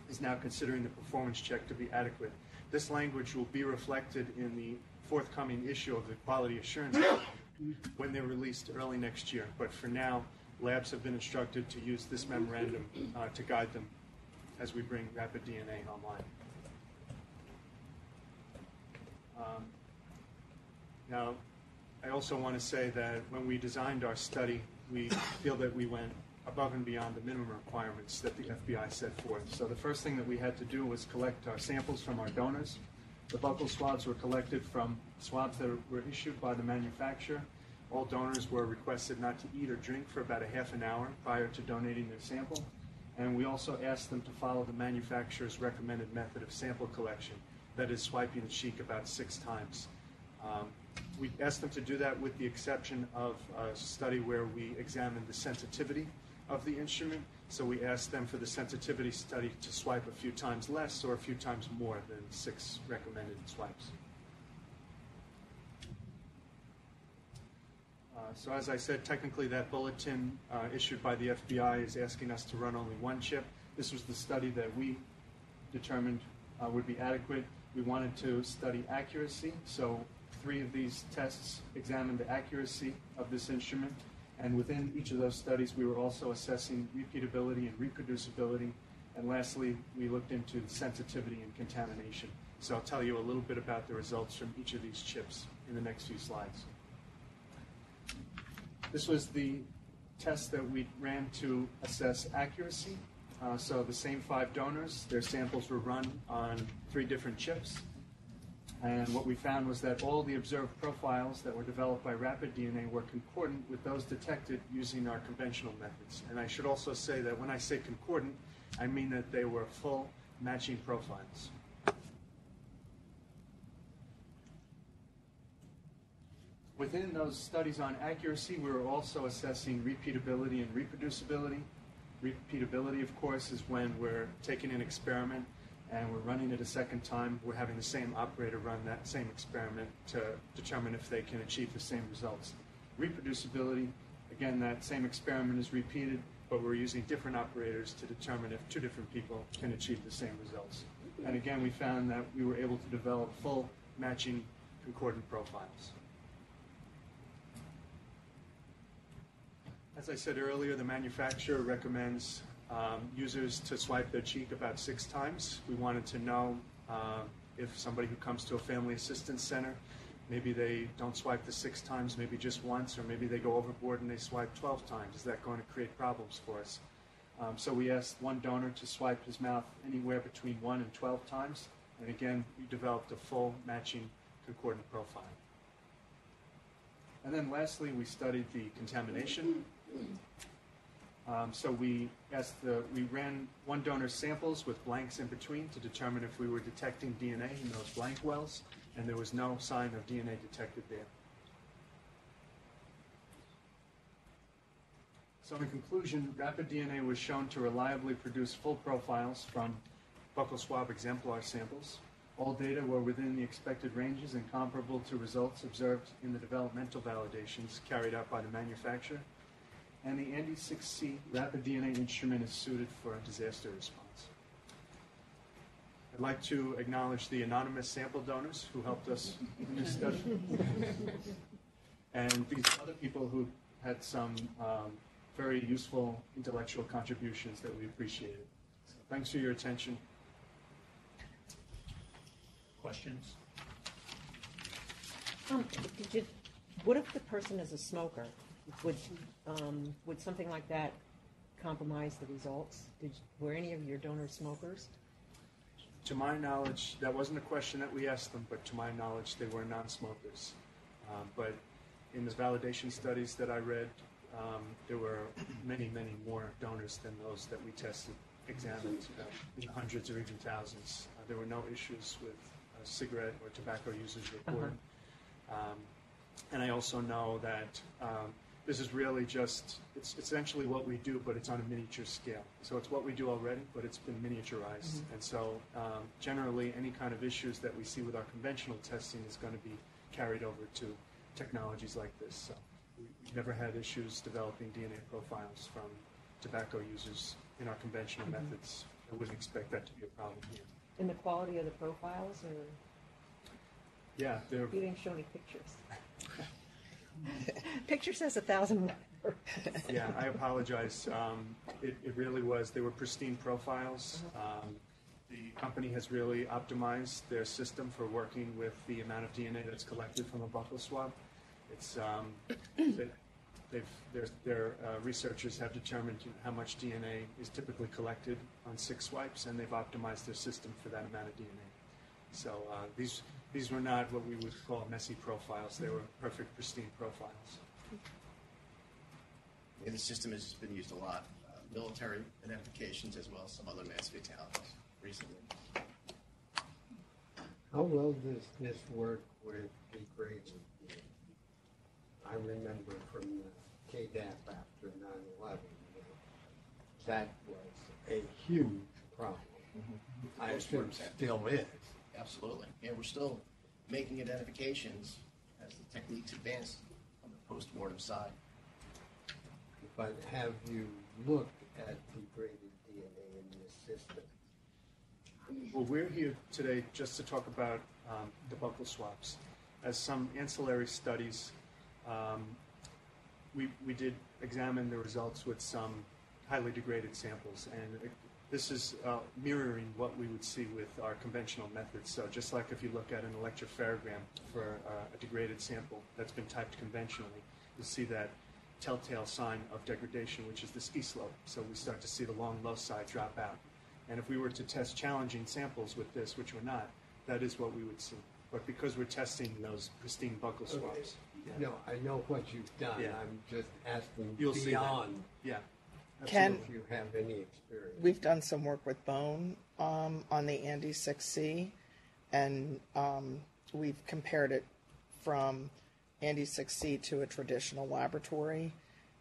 is now considering the performance check to be adequate. This language will be reflected in the forthcoming issue of the Quality Assurance when they're released early next year. But for now, labs have been instructed to use this memorandum to guide them as we bring Rapid DNA online. Now, I also want to say that when we designed our study, we feel that we went above and beyond the minimum requirements that the FBI set forth. So the first thing that we had to do was collect our samples from our donors. The buccal swabs were collected from swabs that were issued by the manufacturer. All donors were requested not to eat or drink for about a half an hour prior to donating their sample. And we also asked them to follow the manufacturer's recommended method of sample collection, that is swiping the cheek about 6 times. We asked them to do that with the exception of a study where we examined the sensitivity of the instrument. So we asked them for the sensitivity study to swipe a few times less or a few times more than 6 recommended swipes. So as I said, technically that bulletin issued by the FBI is asking us to run only 1 chip. This was the study that we determined would be adequate. We wanted to study accuracy, so 3 of these tests examined the accuracy of this instrument. And within each of those studies, we were also assessing repeatability and reproducibility. And lastly, we looked into sensitivity and contamination. So I'll tell you a little bit about the results from each of these chips in the next few slides. This was the test that we ran to assess accuracy. So the same 5 donors, their samples were run on 3 different chips. And what we found was that all the observed profiles that were developed by Rapid DNA were concordant with those detected using our conventional methods. And I should also say that when I say concordant, I mean that they were full matching profiles. Within those studies on accuracy, we were also assessing repeatability and reproducibility. Repeatability, of course, is when we're taking an experiment and we're running it a second time. We're having the same operator run that same experiment to determine if they can achieve the same results. Reproducibility, again, that same experiment is repeated, but we're using different operators to determine if 2 different people can achieve the same results. And again, we found that we were able to develop full matching concordant profiles. As I said earlier, the manufacturer recommends users to swipe their cheek about 6 times. We wanted to know if somebody who comes to a family assistance center, maybe they don't swipe the 6 times, maybe just once, or maybe they go overboard and they swipe 12 times. Is that going to create problems for us? So we asked one donor to swipe his mouth anywhere between 1 and 12 times. And again, we developed a full matching concordant profile. And then lastly, we studied the contamination. So we ran one donor's samples with blanks in between to determine if we were detecting DNA in those blank wells, and there was no sign of DNA detected there. So in conclusion, Rapid DNA was shown to reliably produce full profiles from buccal swab exemplar samples. All data were within the expected ranges and comparable to results observed in the developmental validations carried out by the manufacturer. And the Andy 6C Rapid DNA instrument is suited for a disaster response. I'd like to acknowledge the anonymous sample donors who helped us in this study, and these other people who had some very useful intellectual contributions that we appreciated. So thanks for your attention. Questions? What if the person is a smoker? Would something like that compromise the results? Were any of your donors smokers? To my knowledge, that wasn't a question that we asked them, but to my knowledge, they were non-smokers. But in the validation studies that I read, there were many, many more donors than those that we tested, examined, in the hundreds or even thousands. There were no issues with cigarette or tobacco users reported. And I also know that this is really just, it's essentially what we do, but it's on a miniature scale. So it's what we do already, but it's been miniaturized. And so generally, any kind of issues that we see with our conventional testing is going to be carried over to technologies like this. So we've never had issues developing DNA profiles from tobacco users in our conventional methods. I wouldn't expect that to be a problem here. In the quality of the profiles, or? Yeah, they're... You didn't show any pictures. Picture says 1,000 words. Yeah, I apologize. It really was. They were pristine profiles. The company has really optimized their system for working with the amount of DNA that's collected from a buccal swab. It's Their researchers have determined how much DNA is typically collected on 6 swipes, and they've optimized their system for that amount of DNA. So these were not what we would call messy profiles. They were perfect, pristine profiles. Yeah, the system has been used a lot. Military identifications as well as some other mass fatalities recently. How well does this work with degraded DNA? I remember from the KDAP after 9/11, that was a huge problem. I assume still is. Absolutely. Yeah, we're still making identifications as the techniques advance on the post-mortem side. But have you looked at degraded DNA in this system? Well, we're here today just to talk about the buccal swaps. As some ancillary studies, we did examine the results with some highly degraded samples, and this is mirroring what we would see with our conventional methods. So just like if you look at an electropharogram for a degraded sample that's been typed conventionally, you'll see that telltale sign of degradation, which is the ski slope. So we start to see the long loci drop out. And if we were to test challenging samples with this, which we're not, that is what we would see. But because we're testing those pristine buccal swaps. Yeah. No, I know what you've done. Yeah. I'm just asking You'll see beyond. that. Yeah. Ken, If you have any experience. we've done some work with bone on the Andy 6C, and we've compared it from Andy 6C to a traditional laboratory.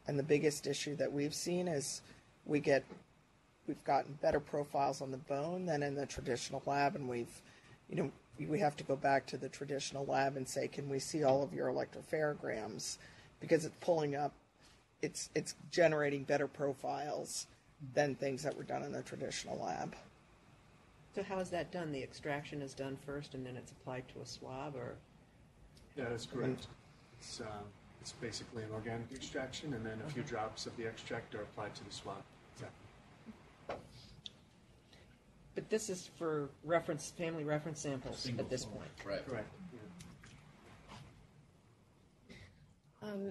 And the biggest issue that we've seen is we've gotten better profiles on the bone than in the traditional lab, and we have to go back to the traditional lab and say, can we see all of your electropharograms? Because it's pulling up, it's generating better profiles than things that were done in the traditional lab. So how is that done? The extraction is done first and then it's applied to a swab, or? Yeah, that's correct. It's basically an organic extraction, and then a few drops of the extract are applied to the swab. Yeah. But this is for family reference samples at this point. Right. Correct. Yeah.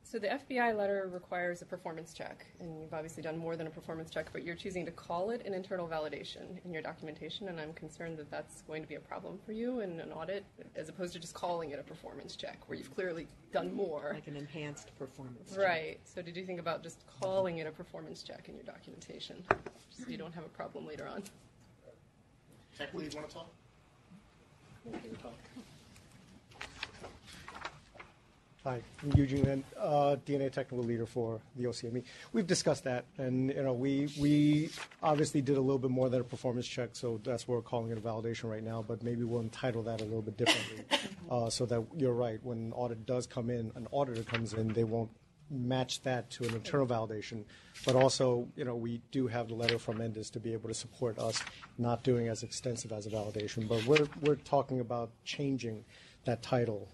So the FBI letter requires a performance check, and you've obviously done more than a performance check, but you're choosing to call it an internal validation in your documentation, and I'm concerned that that's going to be a problem for you in an audit, as opposed to just calling it a performance check, where you've clearly done more. Like an enhanced performance check. Right. So did you think about just calling it a performance check in your documentation, so you don't have a problem later on? Tech lead, want to talk? Hi, I'm Eugene Lin, DNA technical leader for the OCME. We've discussed that, and we obviously did a little bit more than a performance check, so that's why we're calling it a validation right now. But maybe we'll entitle that a little bit differently, so that you're right. When an audit does come in, an auditor comes in, they won't match that to an internal validation. But also, we do have the letter from Endis to be able to support us not doing as extensive as a validation. But we're talking about changing that title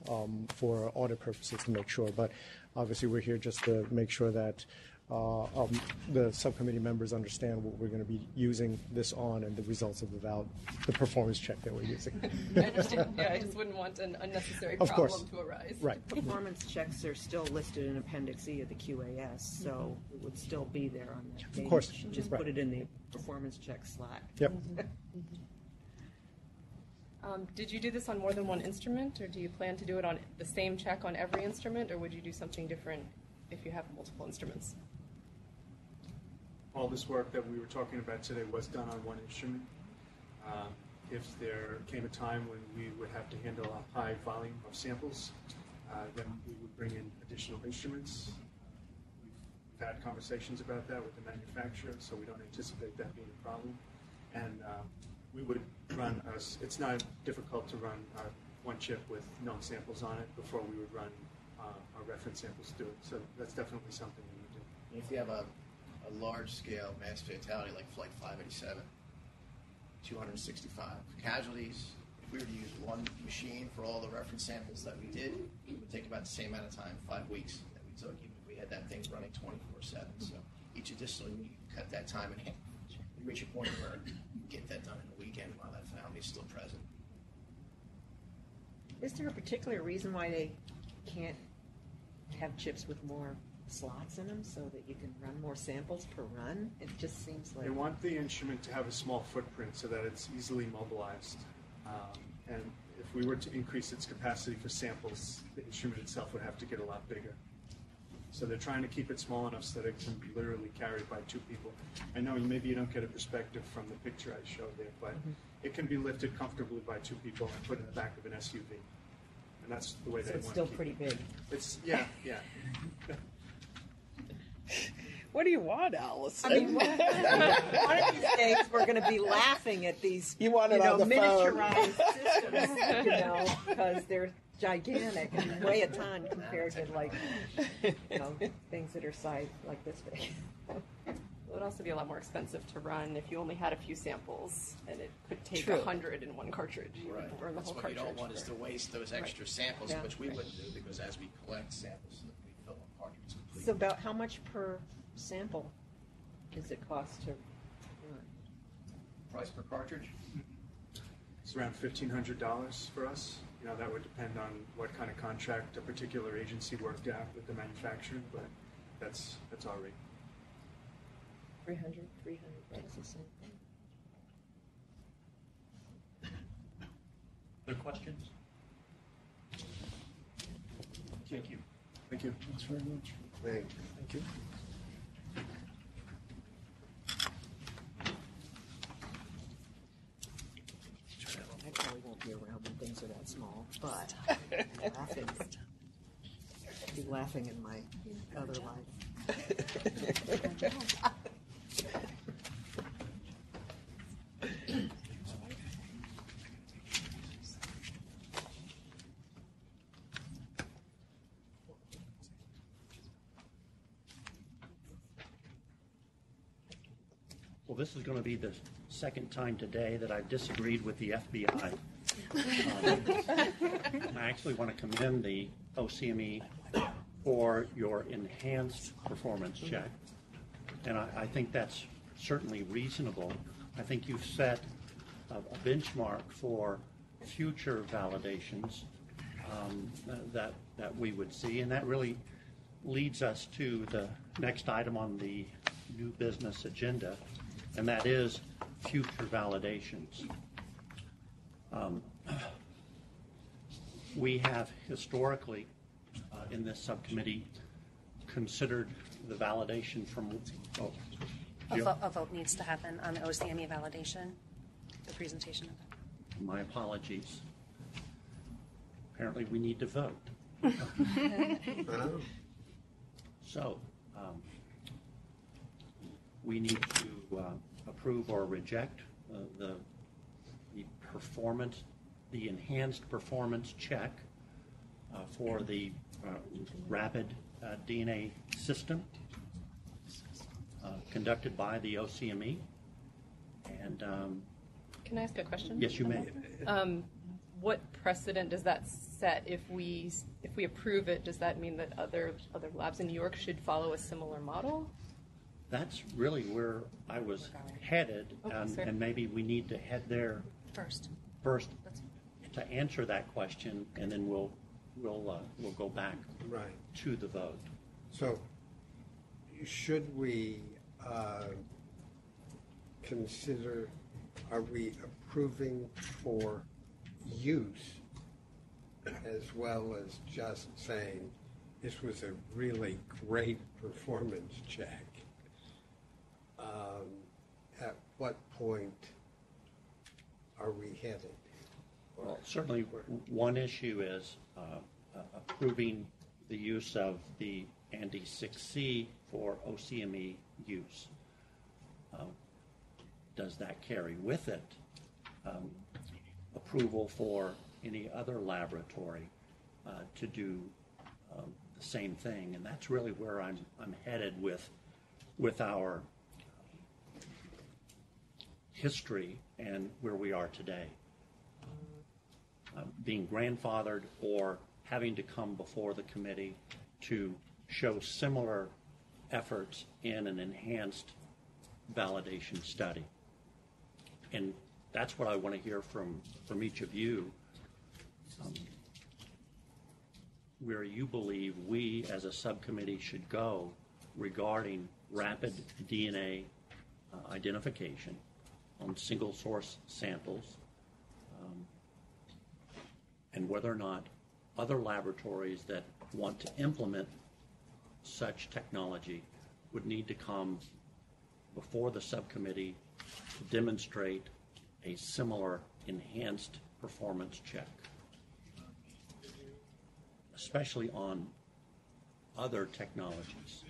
for audit purposes to make sure. But obviously we're here just to make sure that the subcommittee members understand what we're going to be using this on and the results of the performance check that we're using. I understand. Yeah, I just wouldn't want an unnecessary Of course. problem to arise. Right. Performance checks are still listed in Appendix E of the QAS, so it would still be there on that page. Of course. Just Right. put it in the performance check slot. Yep. Did you do this on more than one instrument, or do you plan to do it on the same check on every instrument, or would you do something different if you have multiple instruments? All this work that we were talking about today was done on one instrument. If there came a time when we would have to handle a high volume of samples, then we would bring in additional instruments. We've had conversations about that with the manufacturer, so we don't anticipate that being a problem. And we would run it's not difficult to run one chip with known samples on it before we would run our reference samples through it. So that's definitely something we would do. If you have a large-scale mass fatality like Flight 587, 265 casualties, if we were to use one machine for all the reference samples that we did, it would take about the same amount of time, 5 weeks, that we took, even if we had that thing running 24/7. So each additional unit, you cut that time in half. You reach a point where you get that done in a weekend while that family is still present. Is there a particular reason why they can't have chips with more slots in them so that you can run more samples per run? It just seems like. They want the instrument to have a small footprint so that it's easily mobilized. And if we were to increase its capacity for samples, the instrument itself would have to get a lot bigger. So they're trying to keep it small enough so that it can be literally carried by 2 people. I know maybe you don't get a perspective from the picture I showed there, but it can be lifted comfortably by 2 people and put in the back of an SUV. And that's the way So they it's want still to keep pretty it. big. It's, yeah. What do you want, Allison? I mean, one of these days we're going to be laughing at these, You want it on the phone. miniaturized systems, because they're gigantic and weigh a ton compared to things that are sized like this big. It would also be a lot more expensive to run if you only had a few samples, and it could take True. 100 in one cartridge. You Right. could burn the That's whole what you cartridge. don't want is to waste those extra samples, Yeah. which we wouldn't do because as we collect samples, we fill up cartridges completely. So about how much per sample does it cost to run? Price per cartridge? It's around $1,500 for us. You know, that would depend on what kind of contract a particular agency worked out with the manufacturer, but that's our rate. 300 bucks a sample. Other questions? Thank you. Thank you. Thanks very much. Thanks. Thank you. I probably won't be around when things are that small, but laughing. Be laughing in my other life. Well, this is going to be the second time today that I've disagreed with the FBI. I actually want to commend the OCME for your enhanced performance check. And I think that's certainly reasonable. I think you've set a benchmark for future validations that we would see. And that really leads us to the next item on the new business agenda, and that is future validations. We have historically in this subcommittee considered the validation from A vote needs to happen on the OCME validation, the presentation of it. My apologies. Apparently we need to vote. So we need to approve or reject the performance, the enhanced performance check for the rapid DNA system conducted by the OCME. And Can I ask a question? yes, you may. What precedent does that set? If we approve it, does that mean that other labs in New York should follow a similar model? That's really where I was headed, and maybe we need to head there First. to answer that question, and then we'll go back to the vote. So, should we consider, are we approving for use as well as just saying this was a really great performance check? At what point are we headed? Well, certainly one issue is approving the use of the Andy 6C for OCME use. Does that carry with it approval for any other laboratory to do the same thing? And that's really where I'm headed with our history and where we are today. Being grandfathered or having to come before the committee to show similar efforts in an enhanced validation study. And that's what I want to hear from each of you. where you believe we as a subcommittee should go regarding rapid DNA identification on single source samples, and whether or not other laboratories that want to implement such technology would need to come before the subcommittee to demonstrate a similar enhanced performance check, especially on other technologies.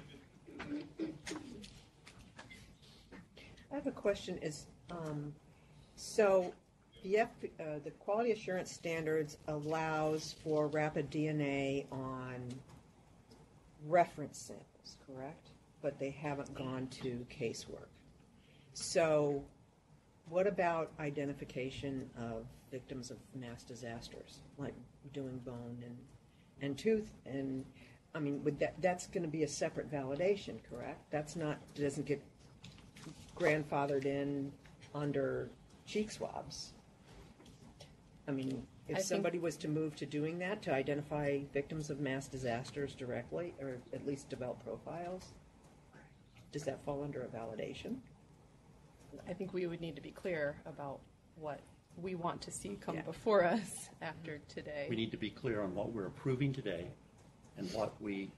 I have a question. So the quality assurance standards allows for rapid DNA on reference samples, correct? But they haven't gone to casework. So what about identification of victims of mass disasters, like doing bone and tooth? And I mean, that's going to be a separate validation, correct? Doesn't get grandfathered in under cheek swabs. I mean, if somebody was to move to doing that, to identify victims of mass disasters directly, or at least develop profiles, does that fall under a validation? I think we would need to be clear about what we want to see come before us after today. We need to be clear on what we're approving today and what we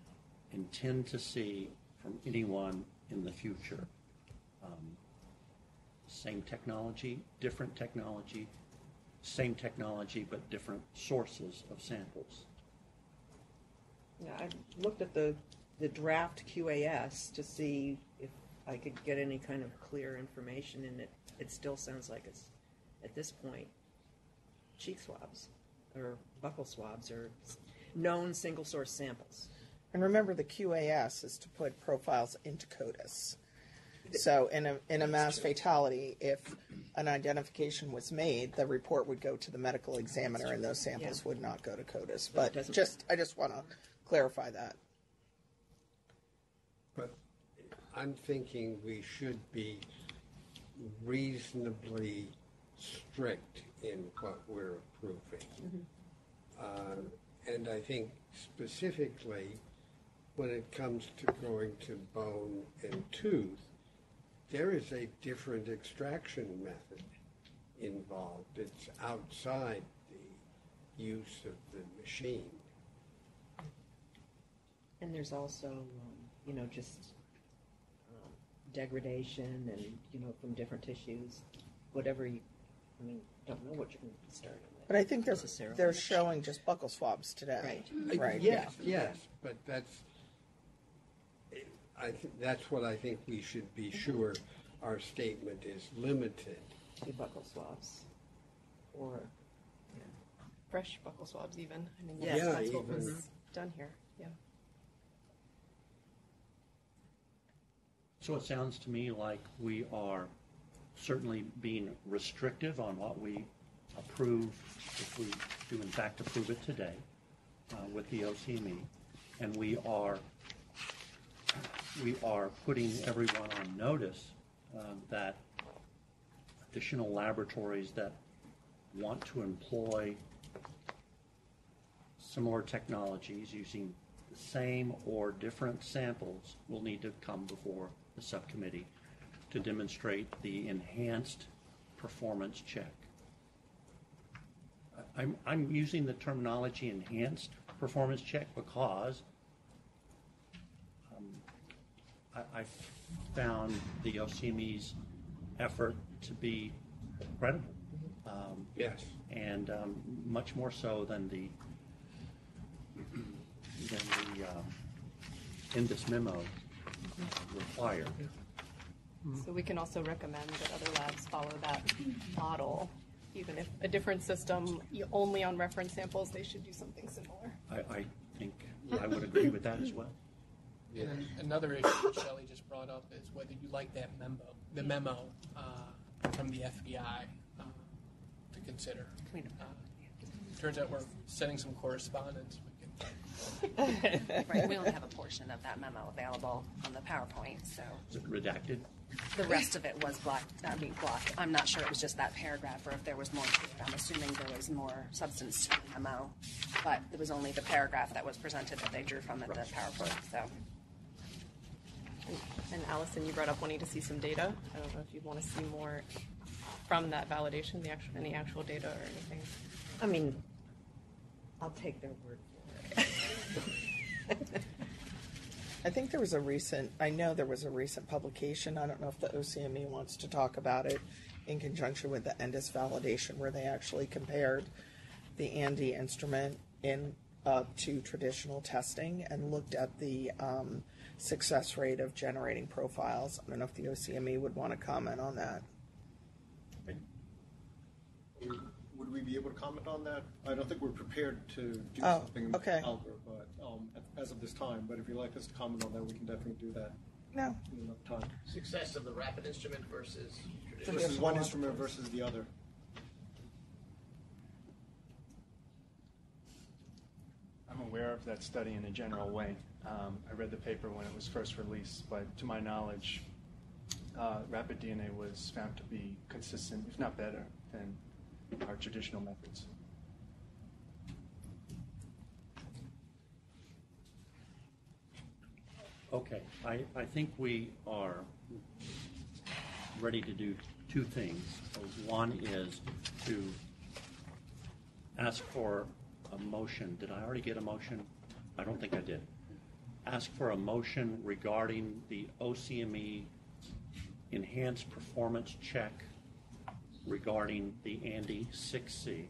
intend to see from anyone in the future. Same technology, different technology, same technology, but different sources of samples. Yeah, I looked at the draft QAS to see if I could get any kind of clear information, and it still sounds like it's, at this point, cheek swabs or buccal swabs or known single source samples. And remember, the QAS is to put profiles into CODIS. So in a mass fatality, if an identification was made, the report would go to the medical examiner, and those samples would not go to CODIS. But I just want to clarify that. But I'm thinking we should be reasonably strict in what we're approving. And I think specifically when it comes to going to bone and tooth, there is a different extraction method involved. It's outside the use of the machine. And there's also, just degradation and, from different tissues, whatever don't know what you're going to be starting with. But I think they're showing just buccal swabs today. Right. Yes, but that's what I think we should be sure our statement is limited to buccal swabs, or fresh buccal swabs even. I mean, yes. that's what was done here. Yeah. So it sounds to me like we are certainly being restrictive on what we approve, if we do in fact approve it today with the OCME, and we are putting everyone on notice that additional laboratories that want to employ similar technologies using the same or different samples will need to come before the subcommittee to demonstrate the enhanced performance check. I'm using the terminology enhanced performance check because I found the OCME's effort to be credible. Yes. And much more so than the in this memo required. So we can also recommend that other labs follow that model. Even if a different system, only on reference samples, they should do something similar. I think I would agree with that as well. Yeah. And another issue that Shelley just brought up is whether you like that memo from the FBI to consider. Turns out we're sending some correspondence. Right, we only have a portion of that memo available on the PowerPoint, so. Is it redacted? The rest of it was blocked. I'm not sure it was just that paragraph or if there was more to it. I'm assuming there was more substance to the memo, but it was only the paragraph that was presented that they drew from it, the PowerPoint. So. And Allison, you brought up wanting to see some data. I don't know if you want to see more from that validation, any actual data or anything. I mean, I'll take their word for it. I think there was a recent publication, I don't know if the OCME wants to talk about it, in conjunction with the ENDIS validation, where they actually compared the ANDI instrument to traditional testing and looked at the success rate of generating profiles. I don't know if the OCME would want to comment on that. Would we be able to comment on that? I don't think we're prepared to do Oh, something okay. Alger, but as of this time. But if you'd like us to comment on that, we can definitely do that. No. In enough time. Success of the rapid instrument versus Versus one instrument versus the other. I'm aware of that study in a general way. I read the paper when it was first released, but to my knowledge, rapid DNA was found to be consistent, if not better, than our traditional methods. Okay, I think we are ready to do two things. One is to ask for a motion. Did I already get a motion? I don't think I did. Ask for a motion regarding the OCME enhanced performance check regarding the ANDI 6C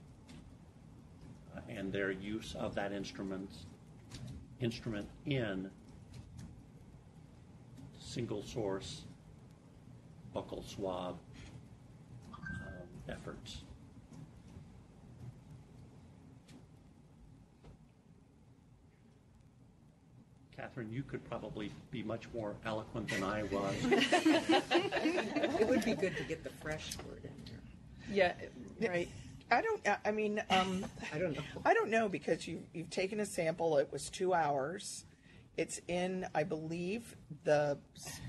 and their use of that instrument in single source buccal swab efforts. Catherine, you could probably be much more eloquent than I was. It would be good to get the fresh word in there. Yeah, right. I don't know. I don't know, because you've taken a sample. It was 2 hours. It's in, I believe, the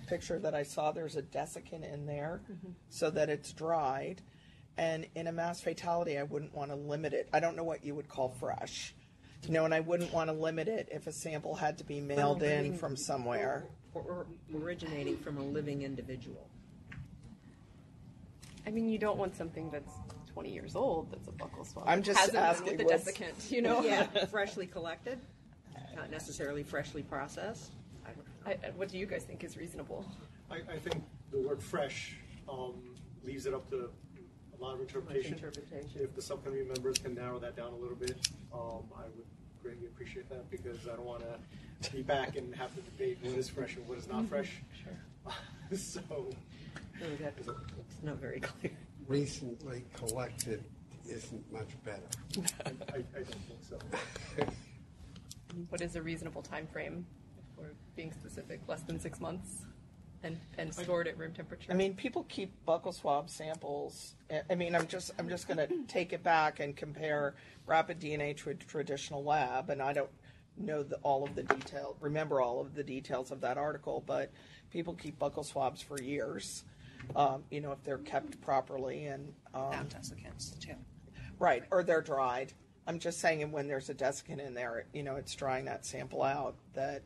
picture that I saw, there's a desiccant in there so that it's dried. And in a mass fatality, I wouldn't want to limit it. I don't know what you would call fresh. And I wouldn't want to limit it if a sample had to be mailed in from somewhere. Or originating from a living individual. I mean, you don't want something that's 20 years old that's a buccal swab. I'm just Hasn't been asking with the desiccant, you know? Yeah, freshly collected, not necessarily freshly processed. What do you guys think is reasonable? I think the word fresh leaves it up to a lot of interpretation. If the subcommittee members can narrow that down a little bit, I would greatly appreciate that, because I don't want to be back and have to debate what is fresh and what is not fresh. Sure. So it's not very clear. Recently collected isn't much better. I don't think so. What is a reasonable time frame, if we're being specific, less than 6 months, and stored at room temperature? I mean, people keep buccal swab samples. I mean, I'm just going to take it back and compare rapid DNA to a traditional lab, and I don't know remember all of the details of that article, but people keep buccal swabs for years, if they're kept properly and desiccants too. Right, or they're dried. I'm just saying, when there's a desiccant in there, it's drying that sample out. That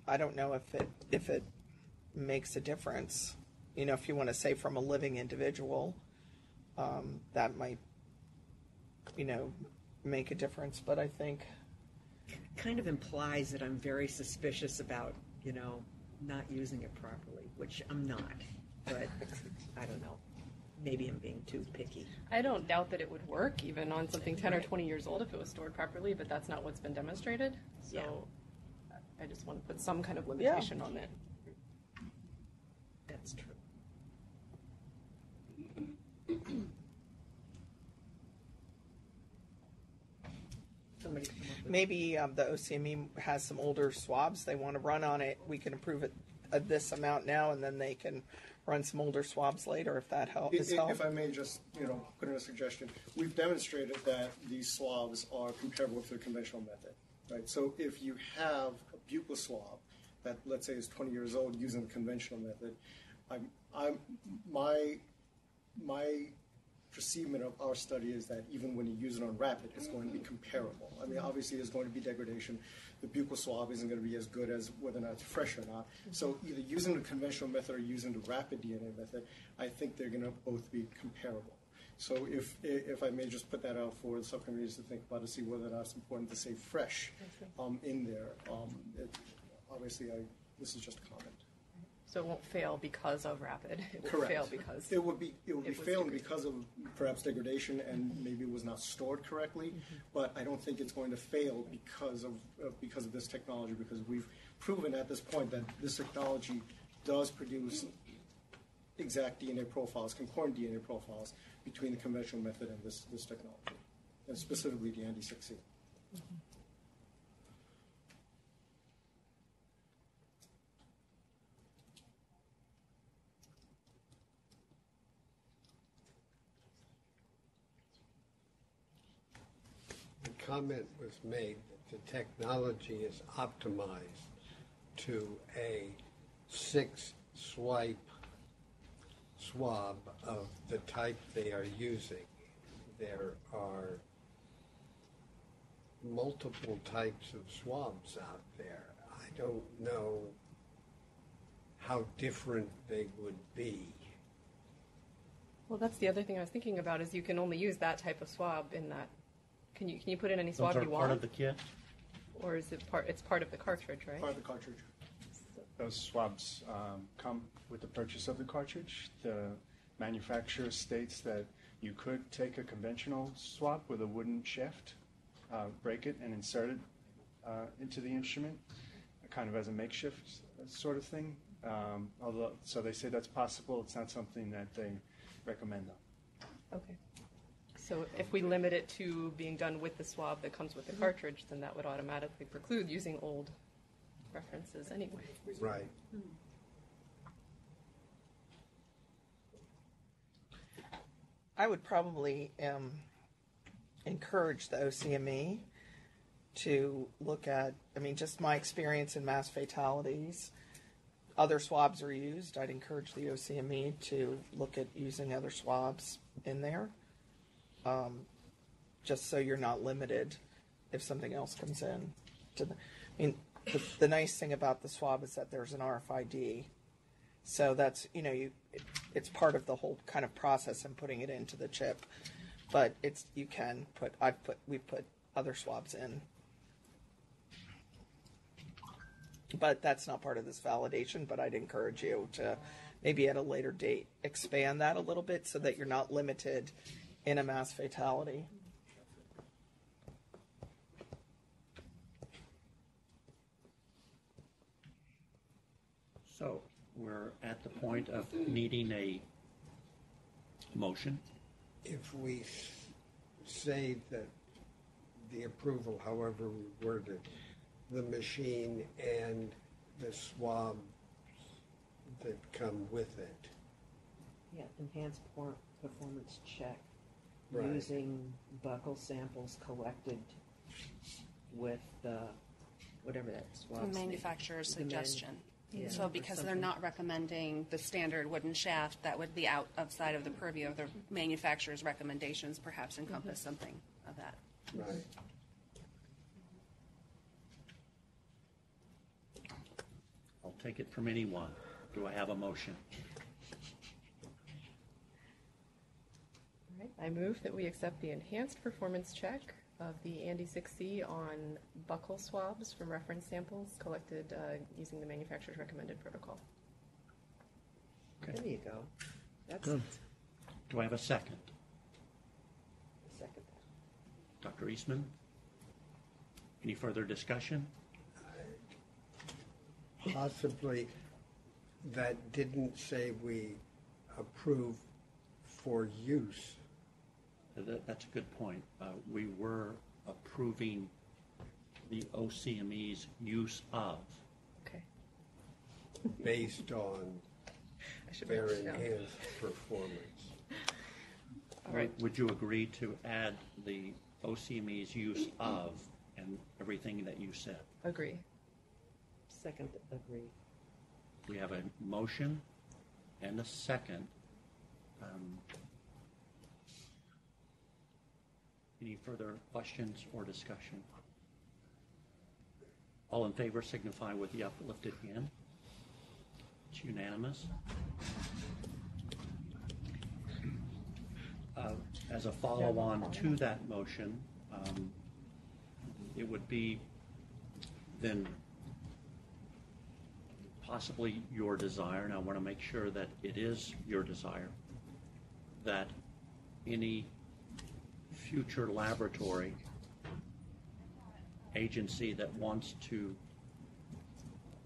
I don't know if it makes a difference. If you want to say from a living individual, that might, make a difference. But I think kind of implies that I'm very suspicious about, not using it properly, which I'm not. But I don't know. Maybe I'm being too picky. I don't doubt that it would work even on something 10 or 20 years old if it was stored properly, but that's not what's been demonstrated. So I just want to put some kind of limitation on it. That's true. Somebody come up with maybe the OCME has some older swabs they want to run on it. We can approve it at this amount now, and then they can run some older swabs later, if that helps. If I may just, put in a suggestion, we've demonstrated that these swabs are comparable to the conventional method, right? So if you have a buccal swab that, let's say, is 20 years old using the conventional method, My perceivement of our study is that even when you use it on rapid, it's going to be comparable. I mean, obviously there's going to be degradation. The buccal swab isn't going to be as good as whether or not it's fresh or not. So either using the conventional method or using the rapid DNA method, I think they're going to both be comparable. So if I may just put that out for the subcommittees to think about to see whether or not it's important to say fresh in there. Obviously, this is just a comment. So it won't fail because of rapid. It will Correct. fail because it would be failing degraded. because of perhaps degradation and maybe it was not stored correctly. But I don't think it's going to fail because of this technology, because we've proven at this point that this technology does produce exact DNA profiles, concordant DNA profiles between the conventional method and this technology, and specifically the Andy 6C. The comment was made that the technology is optimized to a 6-swipe swab of the type they are using. There are multiple types of swabs out there. I don't know how different they would be. Well, that's the other thing I was thinking about is you can only use that type of swab in that. Can you put in any swab Those are you want? part of the kit? Or is it part? It's part of the cartridge, right? Part of the cartridge. Those swabs come with the purchase of the cartridge. The manufacturer states that you could take a conventional swab with a wooden shaft, break it and insert it into the instrument, kind of as a makeshift sort of thing. So they say that's possible. It's not something that they recommend, though. Okay. So if we limit it to being done with the swab that comes with the cartridge, then that would automatically preclude using old references anyway. Right. I would probably encourage the OCME to look at, I mean, just my experience in mass fatalities. Other swabs are used. I'd encourage the OCME to look at using other swabs in there, just so you're not limited if something else comes in. The nice thing about the swab is that there's an RFID. So that's, it's part of the whole kind of process in putting it into the chip. But we've put other swabs in. But that's not part of this validation, but I'd encourage you to maybe at a later date expand that a little bit so that you're not limited in a mass fatality. So we're at the point of needing a motion. If we say that the approval, however we word it, the machine and the swabs that come with it. Yeah, enhanced performance check. Right. Using buccal samples collected with whatever that swab. The manufacturer's suggestion. Yeah, So or because they're something. not recommending the standard wooden shaft, that would be outside of the purview of the manufacturer's recommendations, perhaps encompass something of that. Right. I'll take it from anyone. Do I have a motion? All right. I move that we accept the enhanced performance check of the Andy 6C on buccal swabs from reference samples collected using the manufacturer's recommended protocol. There you go. That's Good. Do I have a second? second. Dr. Eastman? Any further discussion? Possibly that didn't say we approve for use. That's a good point. We were approving the OCME's use of. Okay. Based on their enhanced performance. All right. Would you agree to add the OCME's use of and everything that you said? Agree. Second, agree. We have a motion and a second. Any further questions or discussion? All in favor signify with the uplifted hand. It's unanimous. As a follow-on to that motion, it would be then possibly your desire, and I want to make sure that it is your desire, that any future laboratory agency that wants to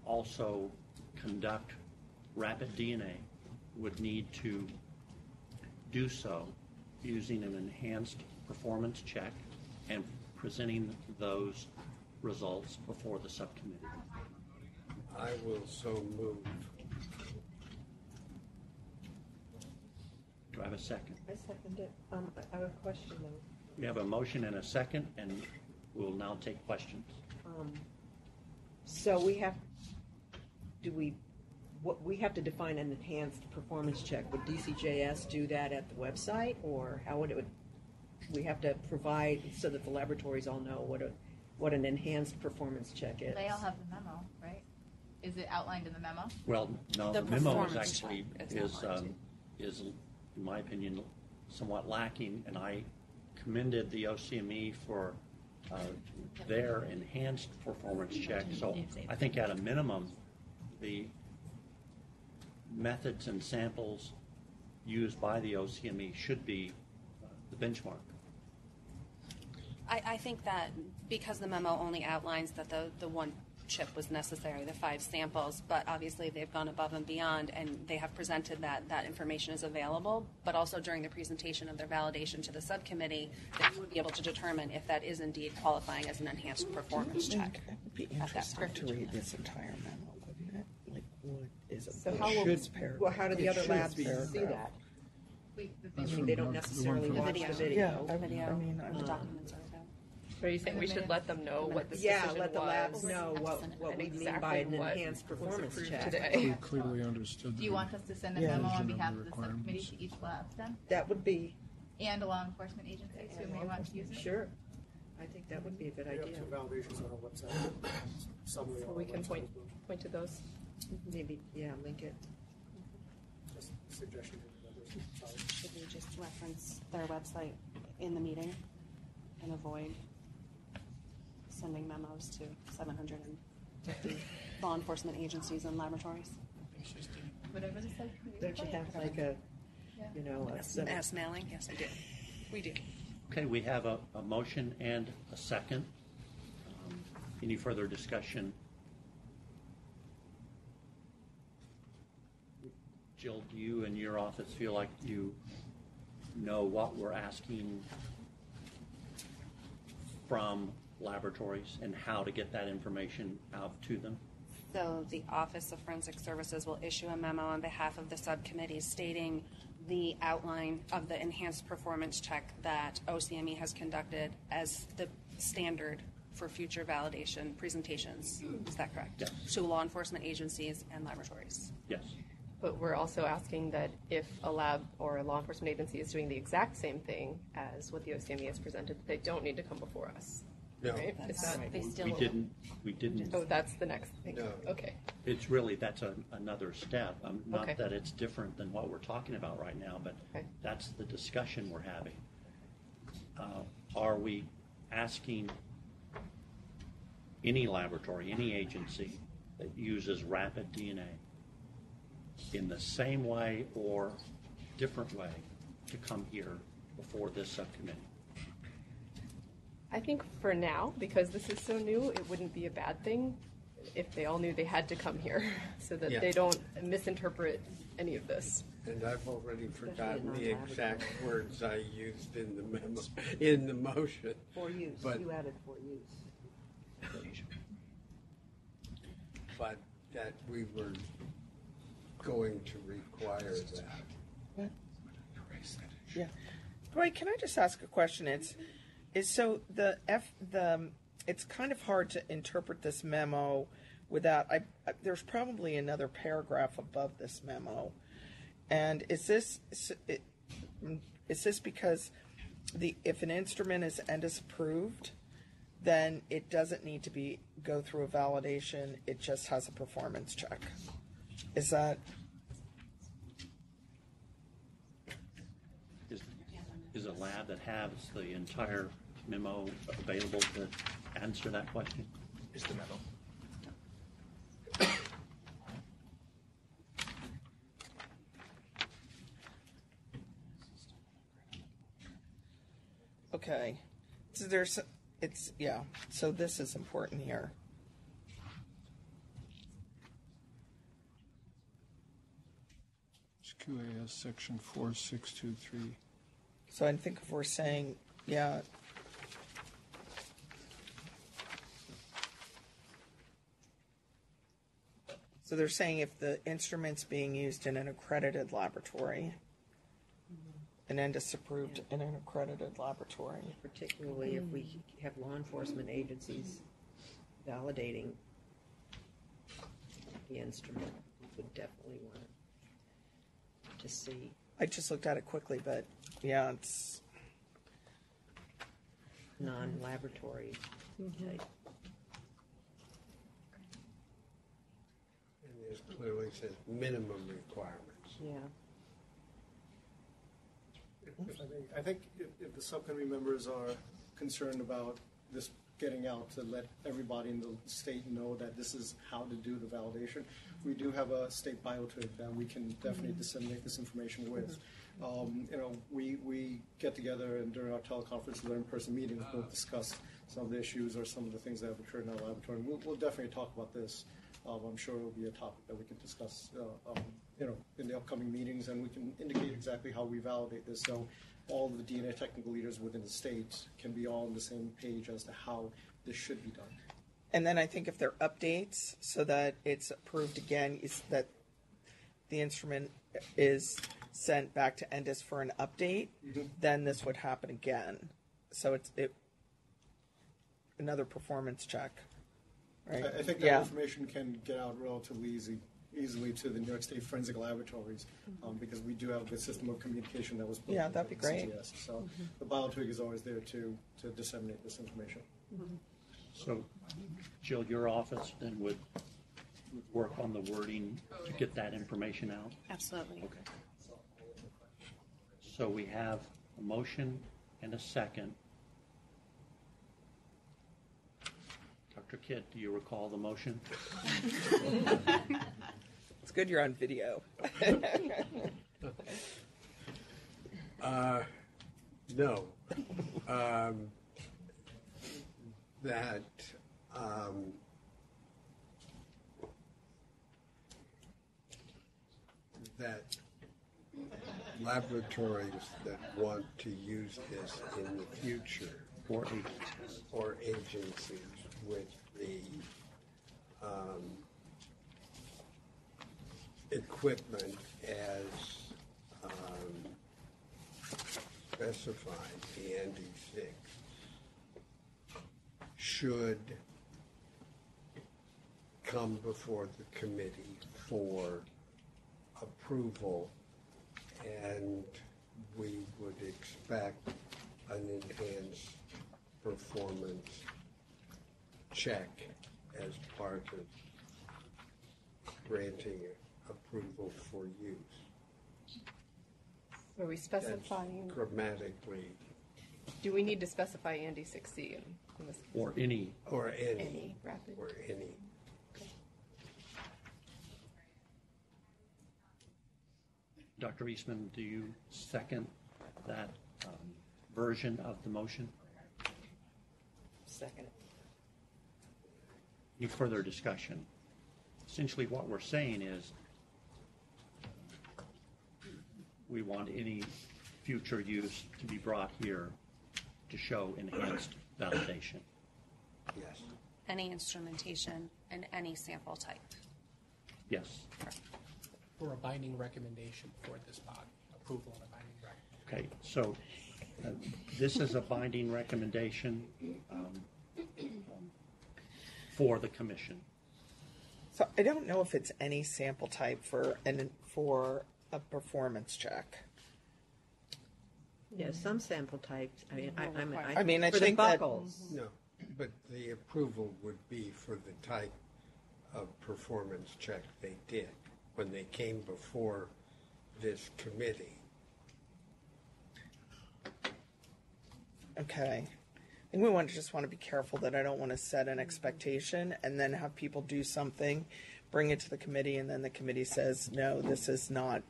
also conduct rapid DNA would need to do so using an enhanced performance check and presenting those results before the subcommittee. I will so move. Do I have a second? I second it. I have a question though. We have a motion and a second, and we'll now take questions. So we have to define an enhanced performance check. Would DCJS do that at the website, or how would we have to provide so that the laboratories all know what an enhanced performance check is? They all have the memo, right? Is it outlined in the memo? Well, no, The the memo is performance actually, check is, in my opinion, somewhat lacking, and I commended the OCME for their enhanced performance check. So I think at a minimum, the methods and samples used by the OCME should be the benchmark. I think that because the memo only outlines that the one chip was necessary, the 5 samples, but obviously they've gone above and beyond, and they have presented that information is available, but also during the presentation of their validation to the subcommittee, they would be able to determine if that is indeed qualifying as an enhanced performance check. It would be interesting to read this entire memo, wouldn't it? Like, what is a So how do the other labs see that? I mean, they don't necessarily watch the video. The documents are available. Are you saying we should let them know what the Yeah, decision let the was labs know what we and mean by an exactly what enhanced was performance approved check. today? We clearly understood. Do you want us to send a Yeah. memo on Version of behalf the of the subcommittee requirements. to each lab then? That would be, And a law enforcement agency who may want to use it? sure. I think that would be a good We have idea. 2 validations on our website. Summary So on we our can website as well. point to those. Maybe, yeah, link it. Just a suggestion to the members. Sorry. Should we just reference their website in the meeting and avoid sending memos to 750 law enforcement agencies and laboratories? Whatever the subcommittee. Don't you have like a, you know, Mass mailing? Yes, we do. We do. Okay, we have a motion and a second. Any further discussion? Jill, do you and your office feel like you know what we're asking from laboratories and how to get that information out to them? So the Office of Forensic Services will issue a memo on behalf of the subcommittee stating the outline of the enhanced performance check that OCME has conducted as the standard for future validation presentations. Is that correct? Yes. To law enforcement agencies and laboratories. Yes. But we're also asking that if a lab or a law enforcement agency is doing the exact same thing as what the OCME has presented, they don't need to come before us. No. Right? Is that, They still We didn't. oh, that's the next thing. No. Okay. It's really, that's another step. Not Okay. that it's different than what we're talking about right now, but Okay. that's the discussion we're having. Are we asking any laboratory, any agency that uses rapid DNA in the same way or different way to come here before this subcommittee? I think for now, because this is so new, it wouldn't be a bad thing if they all knew they had to come here so that Yeah. they don't misinterpret any of this. And I've already forgotten the exact words I used in the memo, in the motion. For use, But- you added for use. But that we were going to require that. What? Yeah. Roy, can I just ask a question? It's so it's kind of hard to interpret this memo without there's probably another paragraph above this memo, And is this because if an instrument is NDIS approved, then it doesn't need to go through a validation, it just has a performance check? Is that? Is a lab that has the entire memo available to answer that question? Is the memo. Okay. So so this is important here. It's QAS section 4623. So I think if we're saying, yeah. So they're saying if the instrument's being used in an accredited laboratory, an NDIS approved in an accredited laboratory. Particularly if we have law enforcement agencies validating the instrument, we would definitely want to see. I just looked at it quickly, but yeah, it's non-laboratory type. And this clearly says minimum requirements. Yeah. I think if the subcommittee members are concerned about this getting out to let everybody in the state know that this is how to do the validation, we do have a state biotech that we can definitely disseminate this information with. We get together and during our teleconference or in-person meetings, we'll discuss some of the issues or some of the things that have occurred in our laboratory. We'll definitely talk about this. I'm sure it will be a topic that we can discuss, in the upcoming meetings, and we can indicate exactly how we validate this. So all of the DNA technical leaders within the state can be all on the same page as to how this should be done. And then I think if there are updates so that it's approved again, is that the instrument is sent back to NDIS for an update, then this would happen again. So it's another performance check. Right? I think that information can get out relatively easily to the New York State Forensic Laboratories because we do have a good system of communication that was put in that'd be great. CTS. So the BioTwig is always there to disseminate this information. So, Jill, your office then would work on the wording to get that information out? Absolutely. Okay. So we have a motion and a second. Dr. Kidd, do you recall the motion? It's good you're on video. No. That laboratories that want to use this in the future or agencies with the equipment as specified, the ND6, should come before the committee for approval, and we would expect an enhanced performance check as part of granting approval for use. Are we specifying? That's grammatically. Do we need to specify Andy 6C in this? Or any. Or any. Any rapid. Or any. Dr. Eastman, do you second that version of the motion? Second. Any further discussion? Essentially what we're saying is we want any future use to be brought here to show enhanced validation. Yes. Any instrumentation and any sample type. Yes. For a binding recommendation for this body, approval of a binding recommendation. Okay, so this is a binding recommendation for the commission. So I don't know if it's any sample type for a performance check. Yeah, some sample types. I mean, I for think the that- buckles. No, but the approval would be for the type of performance check they did when they came before this committee. Okay. I think we just want to be careful that I don't want to set an expectation and then have people do something, bring it to the committee, and then the committee says, no, this is not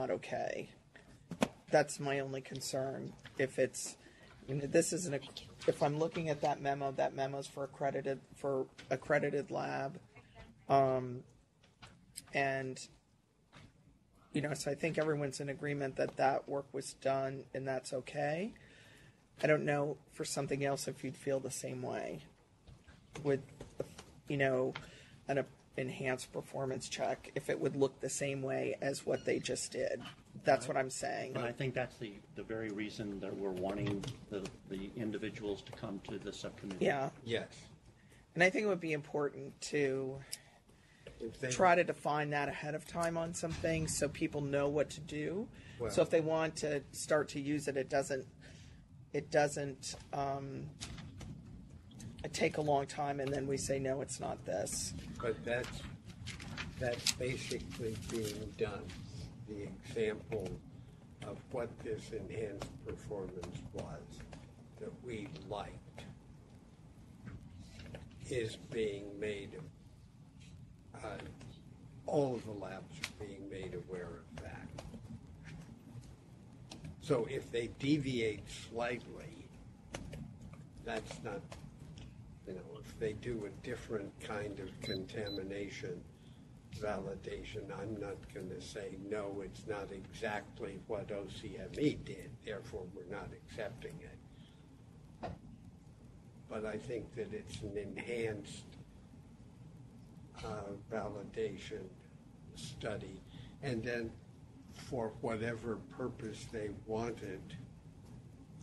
okay. That's my only concern. If it's, if I'm looking at that memo's for accredited lab. And, so I think everyone's in agreement that work was done and that's okay. I don't know for something else if you'd feel the same way with, an enhanced performance check, if it would look the same way as what they just did. That's what I'm saying. And I think that's the very reason that we're wanting the individuals to come to the subcommittee. Yeah. Yes. And I think it would be important to try to define that ahead of time on some things so people know what to do. Well, so if they want to start to use it, it doesn't take a long time and then we say, no, it's not this. But that's basically being done. The example of what this enhanced performance was that we liked is being made, all of the labs are being made aware of that. So if they deviate slightly, that's not, if they do a different kind of contamination validation, I'm not going to say, no, it's not exactly what OCME did, therefore we're not accepting it. But I think that it's an enhanced validation study, and then for whatever purpose they wanted,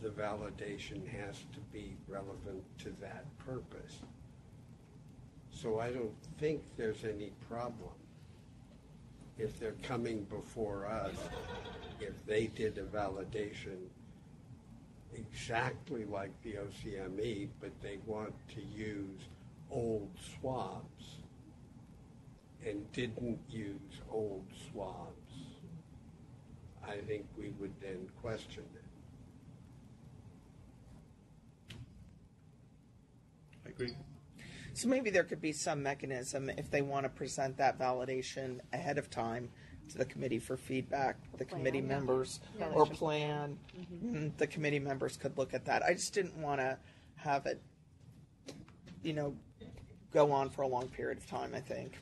the validation has to be relevant to that purpose. So I don't think there's any problem if they're coming before us, if they did a validation exactly like the OCME, but they want to use old swabs and didn't use old swabs, I think we would then question it. I agree. So maybe there could be some mechanism if they want to present that validation ahead of time to the committee for feedback, the committee members or plan, the committee members could look at that. I just didn't want to have it, go on for a long period of time, I think.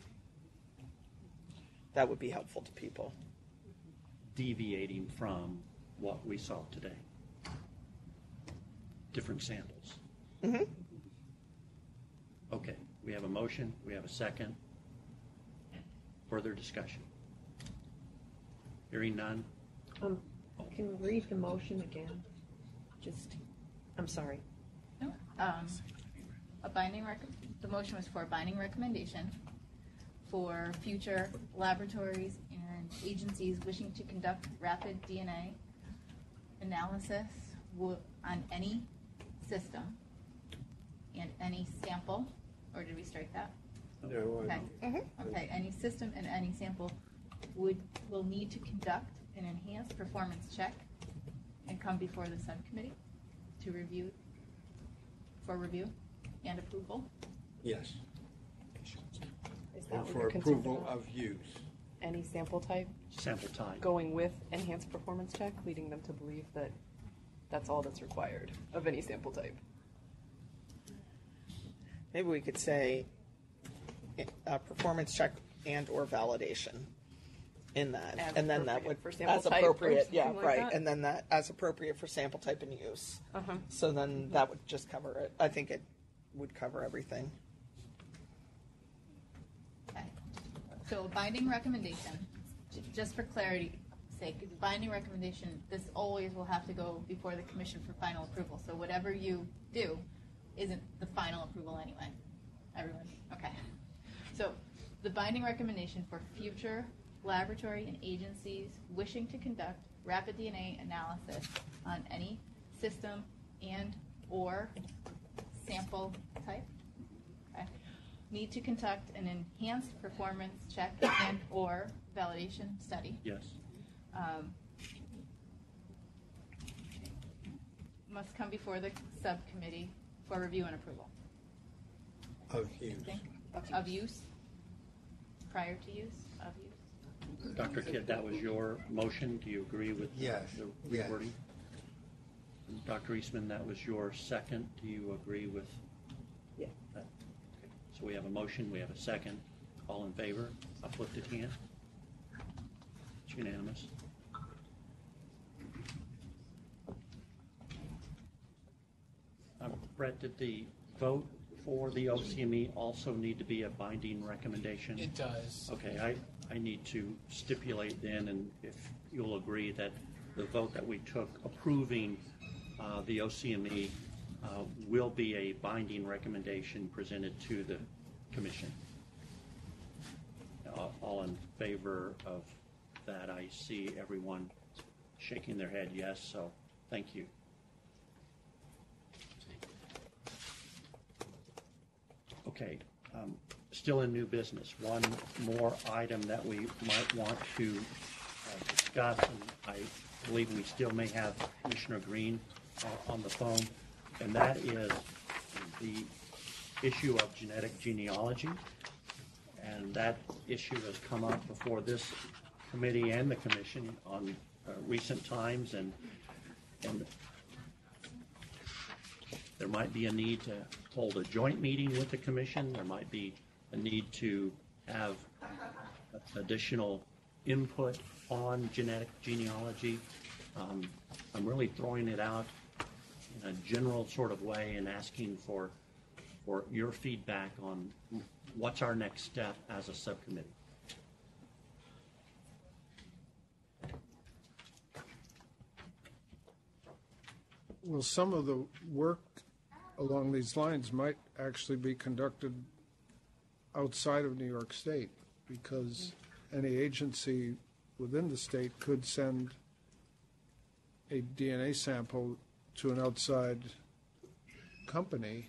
That would be helpful to people. Deviating from what we saw today. Different samples. Mm-hmm. Okay, we have a motion, we have a second. Further discussion? Hearing none? Can we read the motion again? I'm sorry. No. The motion was for a binding recommendation for future laboratories and agencies wishing to conduct rapid DNA analysis on any system and any sample, or did we strike that? No, Okay. Okay, any system and any sample will need to conduct an enhanced performance check and come before the subcommittee to review and approval. Yes. Is that And what for you're concerned approval about? of use. Any sample type Sample type. going with enhanced performance check, leading them to believe that that's all that's required of any sample type. Maybe we could say performance check and or validation in that, As and then that would appropriate for sample as type or appropriate, yeah, something like right, that? and then that as appropriate for sample type and use. Uh-huh. So then that would just cover it. I think it would cover everything. Okay. So a binding recommendation, just for clarity's sake, the binding recommendation, this always will have to go before the commission for final approval. So whatever you do isn't the final approval anyway. Everyone, okay. So the binding recommendation for future laboratory and agencies wishing to conduct rapid DNA analysis on any system and or sample type. Okay. Need to conduct an enhanced performance check and or validation study. Yes. Must come before the subcommittee for review and approval. Of use. Of use. Prior to use. Of use. Dr. Kidd, that was your motion. Do you agree with Yes. the Yes. rewording? Dr. Eastman, that was your second. Do you agree with Yeah. that? Okay. So we have a motion, we have a second. All in favor? Uplifted hand. It's unanimous. Brett, did the vote for the OCME also need to be a binding recommendation? It does. Okay, I need to stipulate then, and if you'll agree, that the vote that we took approving the OCME will be a binding recommendation presented to the commission. All in favor of that? I see everyone shaking their head yes, so thank you. Okay, still in new business. One more item that we might want to discuss, and I believe we still may have Commissioner Green on the phone, and that is the issue of genetic genealogy. And that issue has come up before this committee and the commission on recent times, and there might be a need to hold a joint meeting with the commission. There might be a need to have additional input on genetic genealogy. I'm really throwing it out in a general sort of way and asking for your feedback on what's our next step as a subcommittee. Well, some of the work along these lines might actually be conducted outside of New York State, because any agency within the state could send a DNA sample to an outside company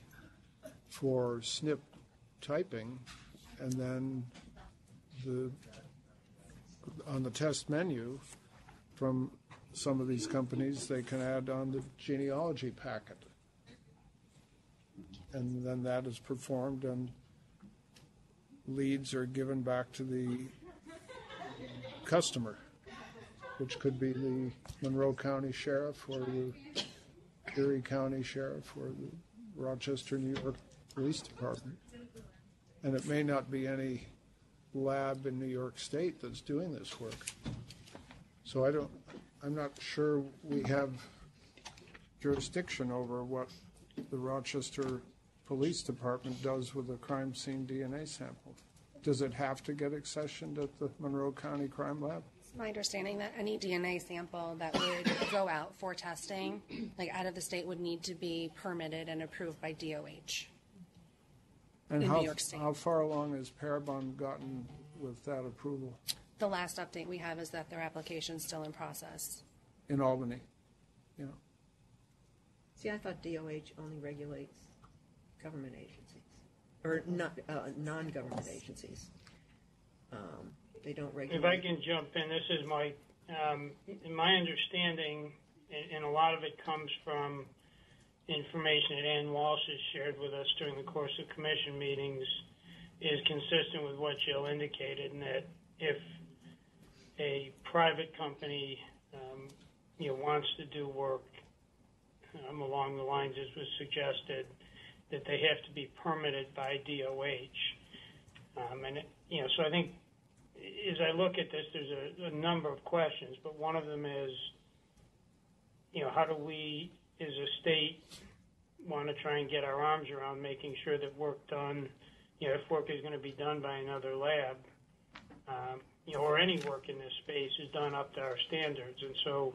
for SNP typing, and then on the test menu from some of these companies, they can add on the genealogy packet. And then that is performed, and leads are given back to the customer, which could be the Monroe County Sheriff or the Erie County Sheriff or the Rochester, New York Police Department. And it may not be any lab in New York State that's doing this work. So I'm not sure we have jurisdiction over what the Rochester Police Department does with a crime scene DNA sample. Does it have to get accessioned at the Monroe County Crime Lab? It's my understanding that any DNA sample that would go out for testing, like out of the state, would need to be permitted and approved by DOH. And in New York State. How far along has Parabon gotten with that approval? The last update we have is that their application's still in process. In Albany, yeah. See, I thought DOH only regulates government agencies, or not non-government agencies. They don't regulate. If I can jump in, this is Mike. In my understanding, and a lot of it comes from information that Ann Walsh has shared with us during the course of commission meetings, is consistent with what Jill indicated, and that if a private company wants to do work along the lines as was suggested, that they have to be permitted by DOH. So I think as I look at this, there's a number of questions, but one of them is, how do we, as a state, want to try and get our arms around making sure that work done, if work is going to be done by another lab, or any work in this space is done up to our standards. And so,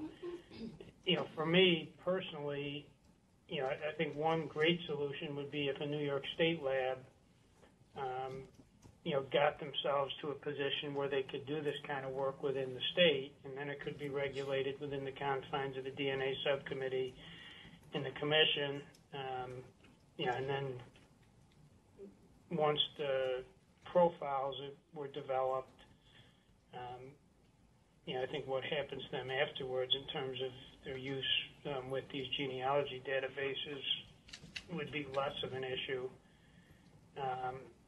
for me personally, I think one great solution would be if a New York State lab, got themselves to a position where they could do this kind of work within the state, and then it could be regulated within the confines of the DNA subcommittee and the commission. And then once the profiles were developed, I think what happens to them afterwards in terms of their use with these genealogy databases would be less of an issue.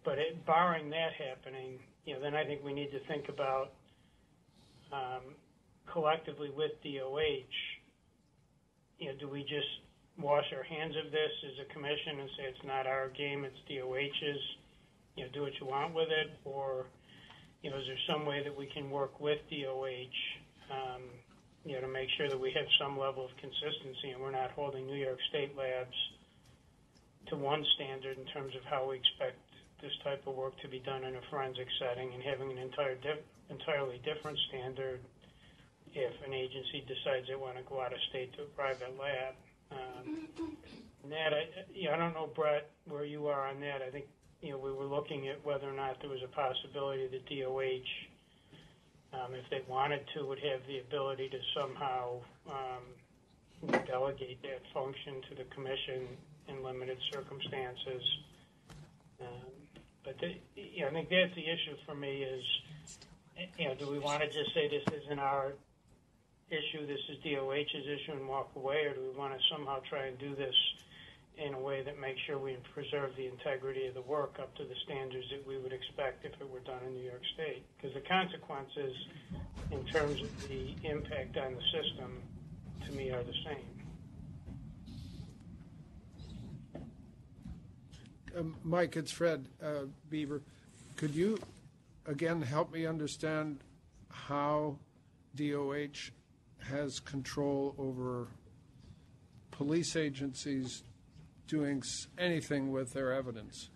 But barring that happening, then I think we need to think about collectively with DOH, do we just wash our hands of this as a commission and say it's not our game, it's DOH's, do what you want with it, or is there some way that we can work with DOH, to make sure that we have some level of consistency and we're not holding New York State labs to one standard in terms of how we expect this type of work to be done in a forensic setting, and having an entirely different standard if an agency decides they want to go out of state to a private lab. I don't know, Brett, where you are on that. I think we were looking at whether or not there was a possibility that DOH, if they wanted to, would have the ability to somehow delegate that function to the commission in limited circumstances. But I think that's the issue for me is, do we want to just say this isn't our issue, this is DOH's issue and walk away, or do we want to somehow try and do this in a way that makes sure we preserve the integrity of the work up to the standards that we would expect if it were done in New York State? Because the consequences in terms of the impact on the system, to me, are the same. Mike, it's Fred Beaver. Could you, again, help me understand how DOH has control over police agencies doing anything with their evidence?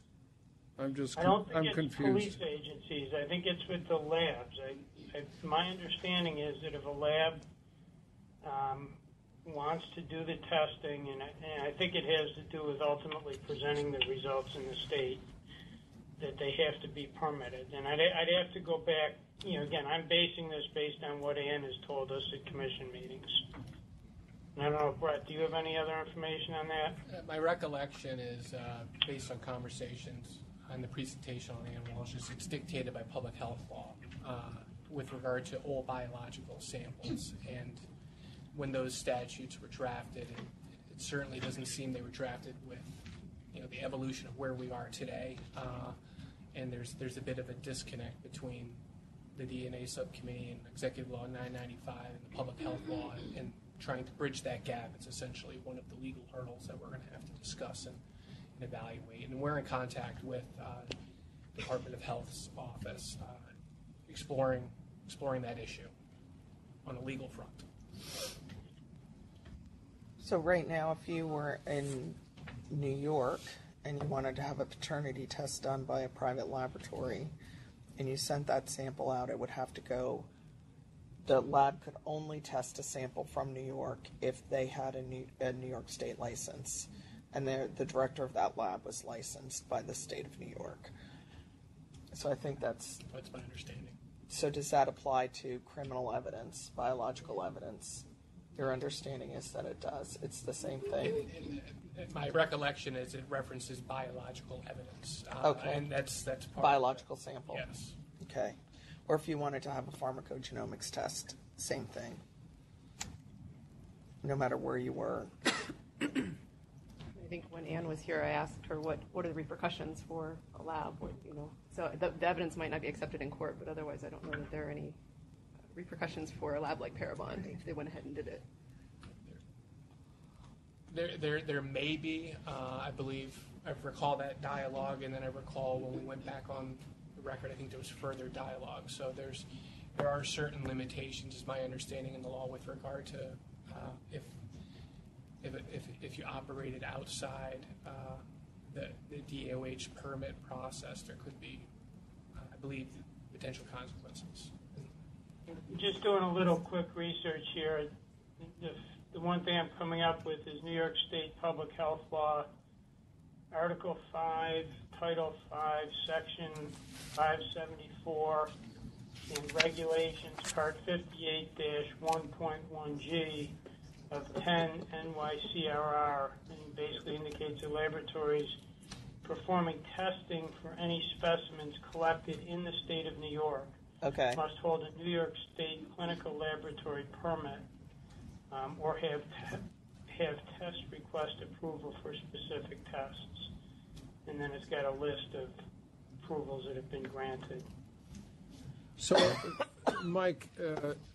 I'm confused. Police agencies. I think it's with the labs. My understanding is that if a lab wants to do the testing, and I think it has to do with ultimately presenting the results in the state, that they have to be permitted. And I'd have to go back, again, I'm basing this based on what Ann has told us at commission meetings. And I don't know, Brett, do you have any other information on that? My recollection is, based on conversations on the presentation on Ann Walsh, it's dictated by public health law with regard to all biological samples. And when those statutes were drafted, it certainly doesn't seem they were drafted with the evolution of where we are today. And there's a bit of a disconnect between the DNA subcommittee and Executive Law 995 and the public health law, and trying to bridge that gap. It's essentially one of the legal hurdles that we're going to have to discuss and evaluate. And we're in contact with Department of Health's office, exploring that issue on a legal front. So right now, if you were in New York and you wanted to have a paternity test done by a private laboratory and you sent that sample out, it would have to go, the lab could only test a sample from New York if they had a New York State license. And the director of that lab was licensed by the state of New York. So I think that's my understanding. So does that apply to criminal evidence, biological evidence? Your understanding is that it does. It's the same thing. My recollection is it references biological evidence. Okay. And that's part biological sample. Yes. Okay. Or if you wanted to have a pharmacogenomics test, same thing. No matter where you were. I think when Ann was here, I asked her what are the repercussions for a lab. So the evidence might not be accepted in court, but otherwise I don't know that there are any repercussions for a lab like Parabon if they went ahead and did it. There may be. I believe I recall that dialogue, and then I recall when we went back on the record, I think there was further dialogue. So there are certain limitations, is my understanding in the law, with regard to if you operated outside the DOH permit process, there could be, I believe, potential consequences. Just doing a little quick research here. The one thing I'm coming up with is New York State Public Health Law, Article 5, Title V, Section 574, and Regulations, Part 58-1.1G of 10 NYCRR, and basically indicates that laboratories performing testing for any specimens collected in the state of New York must hold a New York State clinical laboratory permit or have test request approval for specific tests. And then it's got a list of approvals that have been granted. So, Mike,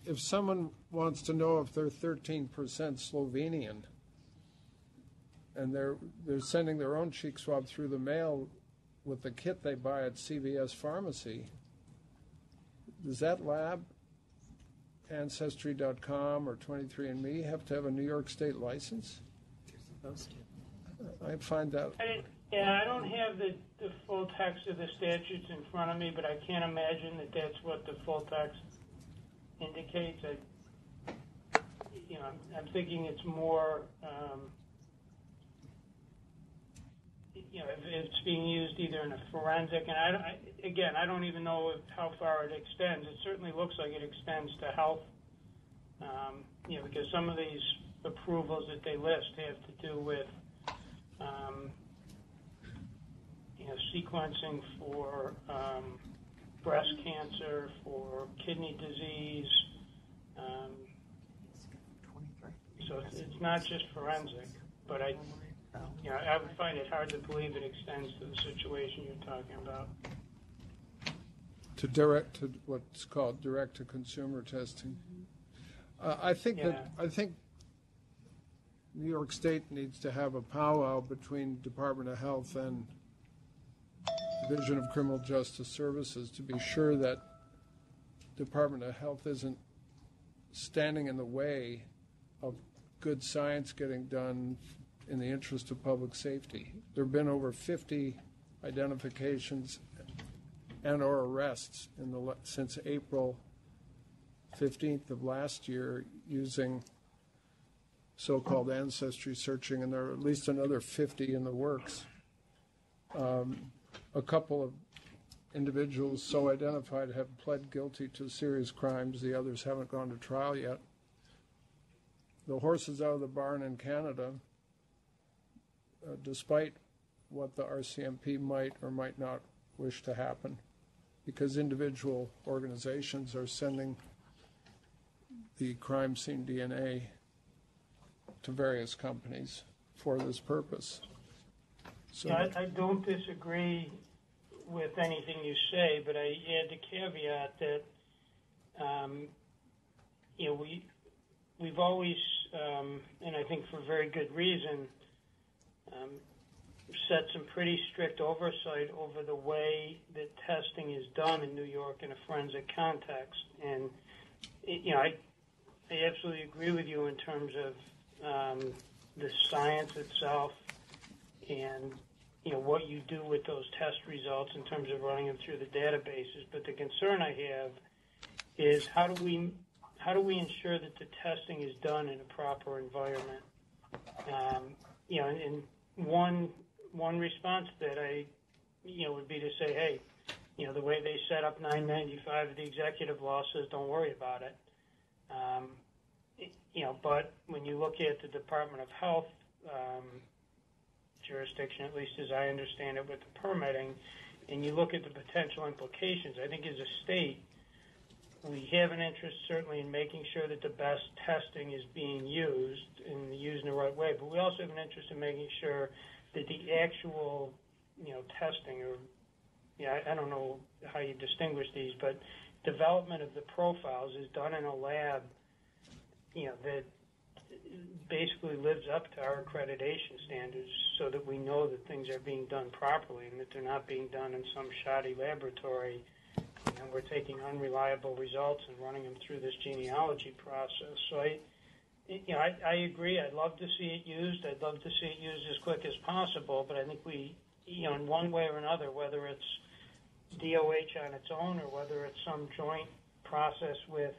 if someone wants to know if they're 13% Slovenian and they're sending their own cheek swab through the mail with the kit they buy at CVS Pharmacy, does that lab, Ancestry.com or 23andMe, have to have a New York State license? They're supposed to. I find that. I don't have the full text of the statutes in front of me, but I can't imagine that that's what the full text indicates. I'm thinking it's more, if it's being used either in a forensic, and I don't even know how far it extends. It certainly looks like it extends to health, because some of these approvals that they list have to do with sequencing for breast cancer, for kidney disease. So it's not just forensic, but I would find it hard to believe it extends to the situation you're talking about. To what's called direct-to-consumer testing. I think New York State needs to have a powwow between Department of Health and Division of Criminal Justice Services to be sure that Department of Health isn't standing in the way of good science getting done in the interest of public safety. There have been over 50 identifications and or arrests since April 15th of last year using so-called ancestry searching, and there are at least another 50 in the works. A couple of individuals so identified have pled guilty to serious crimes. The others haven't gone to trial yet. The horse is out of the barn in Canada, despite what the RCMP might or might not wish to happen, because individual organizations are sending the crime scene DNA to various companies for this purpose. So I don't disagree with anything you say, but I add the caveat that we've always, and I think for very good reason, set some pretty strict oversight over the way that testing is done in New York in a forensic context. And I absolutely agree with you in terms of the science itself and what you do with those test results in terms of running them through the databases. But the concern I have is how do we ensure that the testing is done in a proper environment? And one response that would be to say, hey, the way they set up 995 of the executive law says don't worry about it. But when you look at the Department of Health jurisdiction, at least as I understand it with the permitting, and you look at the potential implications, I think as a state, we have an interest certainly in making sure that the best testing is being used and used in the right way, but we also have an interest in making sure that the actual, testing or, I don't know how you distinguish these, but development of the profiles is done in a lab, that basically lives up to our accreditation standards so that we know that things are being done properly and that they're not being done in some shoddy laboratory and we're taking unreliable results and running them through this genealogy process. So I agree. I'd love to see it used. I'd love to see it used as quick as possible, but I think we, in one way or another, whether it's DOH on its own or whether it's some joint process with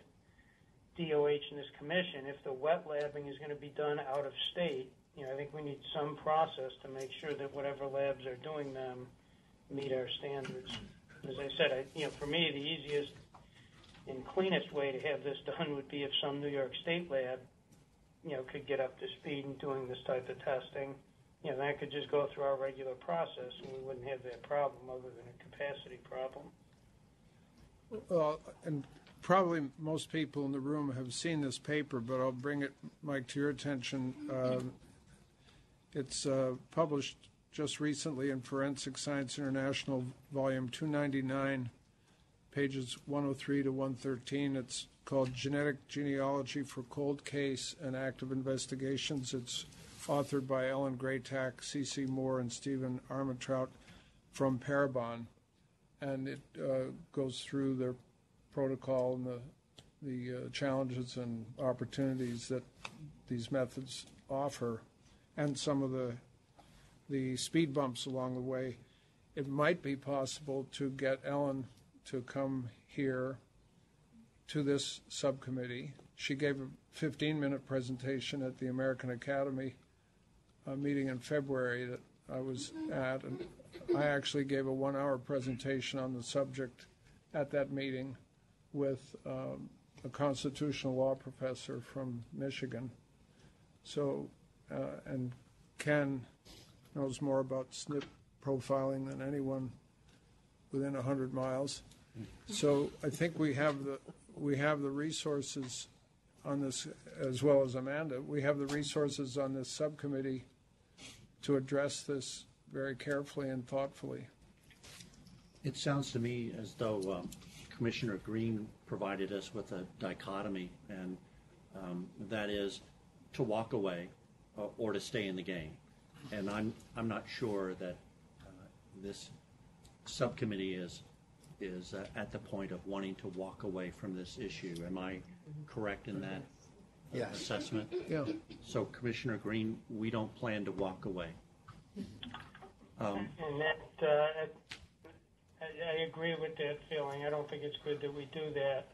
DOH and this commission, if the wet labbing is going to be done out of state, I think we need some process to make sure that whatever labs are doing them meet our standards. As I said, for me, the easiest and cleanest way to have this done would be if some New York State lab, could get up to speed in doing this type of testing. That could just go through our regular process, and we wouldn't have that problem other than a capacity problem. Well, and probably most people in the room have seen this paper, but I'll bring it, Mike, to your attention. It's published just recently in Forensic Science International, volume 299, pages 103 to 113. It's called Genetic Genealogy for Cold Case and Active Investigations. It's authored by Ellen Graytack, C.C. Moore, and Stephen Armentrout from Parabon. And it goes through their protocol and the challenges and opportunities that these methods offer, and some of the speed bumps along the way. It might be possible to get Ellen to come here to this subcommittee. She gave a 15-minute presentation at the American Academy meeting in February that I was at, and I actually gave a 1-hour presentation on the subject at that meeting with a constitutional law professor from Michigan. So, and Ken knows more about SNP profiling than anyone within 100 miles. So I think we have the resources on this, as well as Amanda. We have the resources on this subcommittee to address this very carefully and thoughtfully. It sounds to me as though Commissioner Green provided us with a dichotomy, and that is to walk away or to stay in the game. And I'm not sure that this subcommittee is at the point of wanting to walk away from this issue. Am I correct in that assessment? Yeah. So, Commissioner Green, we don't plan to walk away. And that, I agree with that feeling. I don't think it's good that we do that.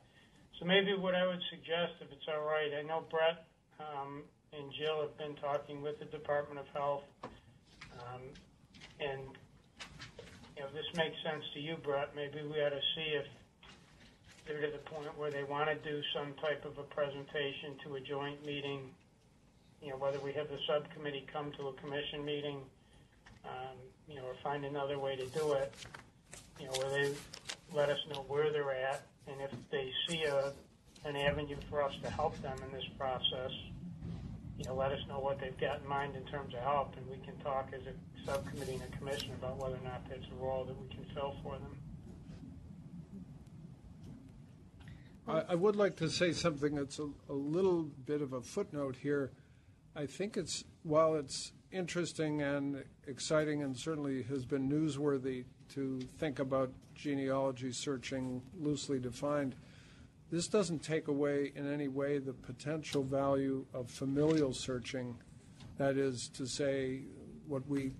So maybe what I would suggest, if it's all right, I know Brett and Jill have been talking with the Department of Health, and if this makes sense to you, Brett, maybe we ought to see if they're to the point where they want to do some type of a presentation to a joint meeting, whether we have the subcommittee come to a commission meeting, or find another way to do it, where they let us know where they're at, and if they see an avenue for us to help them in this process, let us know what they've got in mind in terms of help, and we can talk as a subcommittee and a commission about whether or not that's a role that we can fill for them. I would like to say something that's a little bit of a footnote here. I think while it's interesting and exciting and certainly has been newsworthy to think about genealogy searching loosely defined, this doesn't take away in any way the potential value of familial searching. That is to say, what we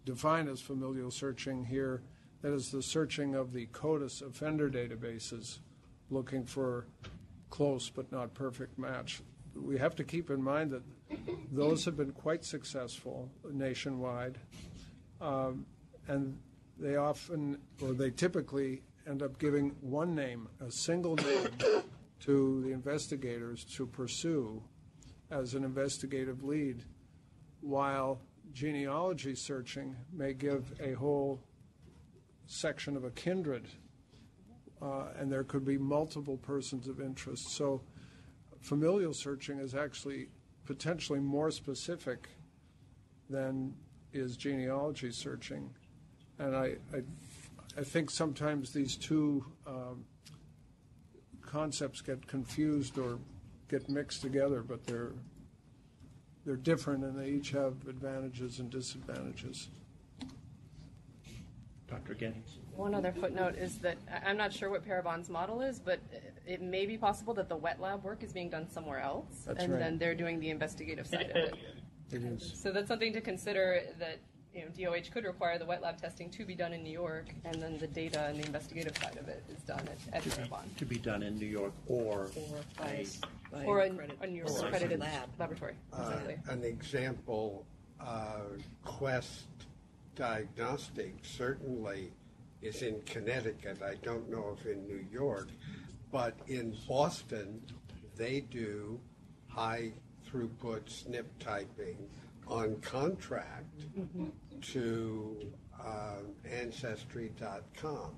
define as familial searching here, that is the searching of the CODIS offender databases, looking for close but not perfect match. We have to keep in mind that those have been quite successful nationwide, and they typically end up giving one name, a single name, to the investigators to pursue as an investigative lead, while genealogy searching may give a whole section of a kindred, and there could be multiple persons of interest. So familial searching is actually potentially more specific than is genealogy searching. And I think sometimes these two concepts get confused or get mixed together, but they're different, and they each have advantages and disadvantages. Dr. Gettys. One other footnote is that I'm not sure what Parabon's model is, but it may be possible that the wet lab work is being done somewhere else, That's and right. then they're doing the investigative side of it. It is. So that's something to consider, that DOH could require the wet lab testing to be done in New York, and then the data and the investigative side of it is done at Parabon. To be done in New York or a New York accredited laboratory. Exactly. An example, Quest Diagnostics certainly is in Connecticut. I don't know if in New York, but in Boston, they do high throughput SNP typing on contract to Ancestry.com.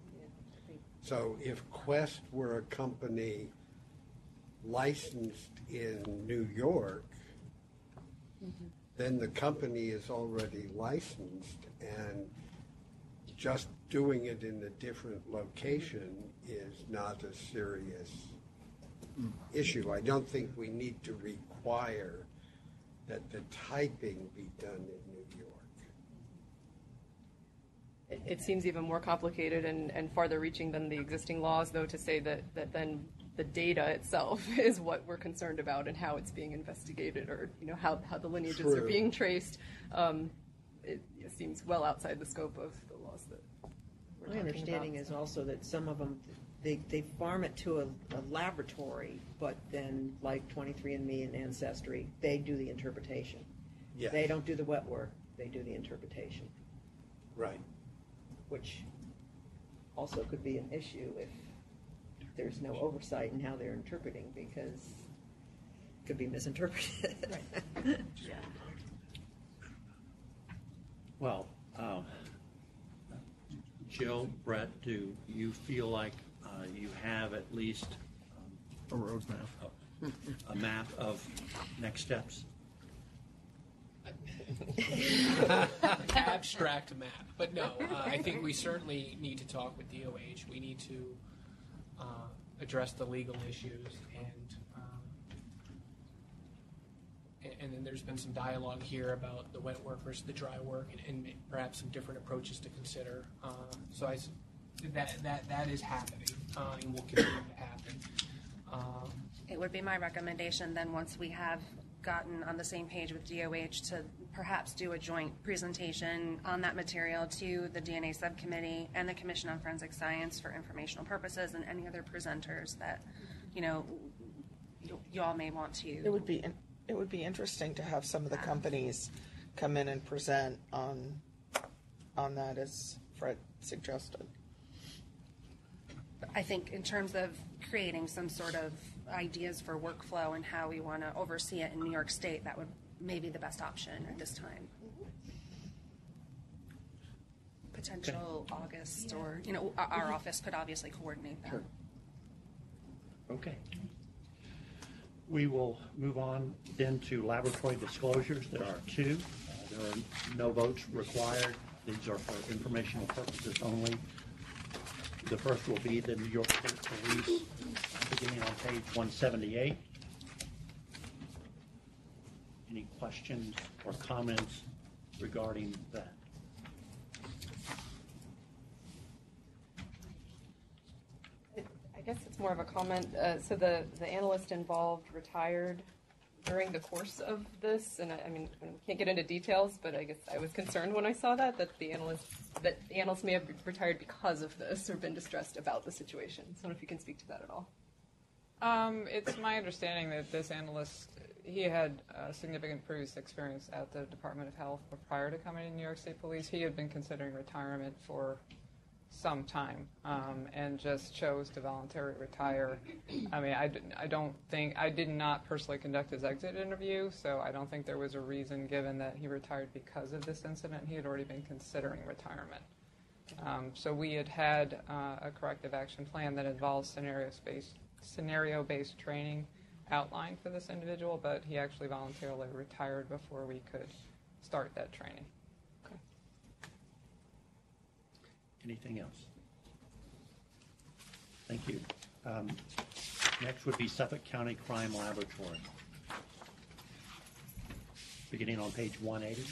So if Quest were a company licensed in New York, then the company is already licensed, and just doing it in a different location is not a serious issue. I don't think we need to require that the typing be done in New York. It seems even more complicated and farther reaching than the existing laws, though, to say that then the data itself is what we're concerned about and how it's being investigated, or how the lineages are being traced. It seems well outside the scope of the laws that we're My talking understanding about. is also that some of them, they farm it to a laboratory, but then like 23andMe and Ancestry, they do the interpretation. Yes. They don't do the wet work, they do the interpretation. Right. Which also could be an issue if there's no oversight in how they're interpreting, because it could be misinterpreted. Right. Yeah. Well, Jill, Brett, do you feel like you have at least a roadmap, a map of next steps? Abstract map, but no, I think we certainly need to talk with DOH. We need to address the legal issues, and then there's been some dialogue here about the wet work versus the dry work, and perhaps some different approaches to consider. So that is happening, and will continue to happen. It would be my recommendation then, once we have gotten on the same page with DOH, to perhaps do a joint presentation on that material to the DNA subcommittee and the Commission on Forensic Science for informational purposes, and any other presenters that you all may want to. It would be interesting to have some of the companies come in and present on that, as Fred suggested. I think in terms of creating some sort of ideas for workflow and how we want to oversee it in New York State, that would maybe the best option at this time. Potential August, or our office could obviously coordinate that. Sure. Okay. We will move on then to laboratory disclosures. There are two. There are no votes required. These are for informational purposes only. The first will be the New York State Police, beginning on page 178. Any questions or comments regarding that? I guess it's more of a comment. So the analyst involved retired during the course of this, and I mean, we can't get into details, but I guess I was concerned when I saw that the analyst may have retired because of this or been distressed about the situation. So I don't know if you can speak to that at all. It's my understanding that this analyst, he had significant previous experience at the Department of Health, but prior to coming to New York State Police, he had been considering retirement for some time, and just chose to voluntarily retire. I mean, I did not personally conduct his exit interview, so I don't think there was a reason given that he retired because of this incident. He had already been considering retirement. So we had a corrective action plan that involves scenario-based training outlined for this individual, but he actually voluntarily retired before we could start that training. Anything else? Thank you. Next would be Suffolk County Crime Laboratory, beginning on page 180.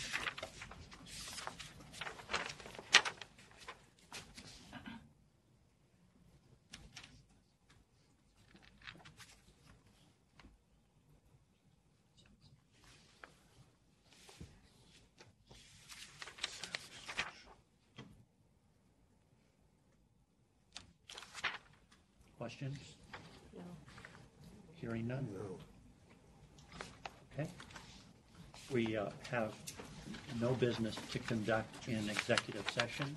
Questions? No. Hearing none? No. Okay. We have no business to conduct in executive session.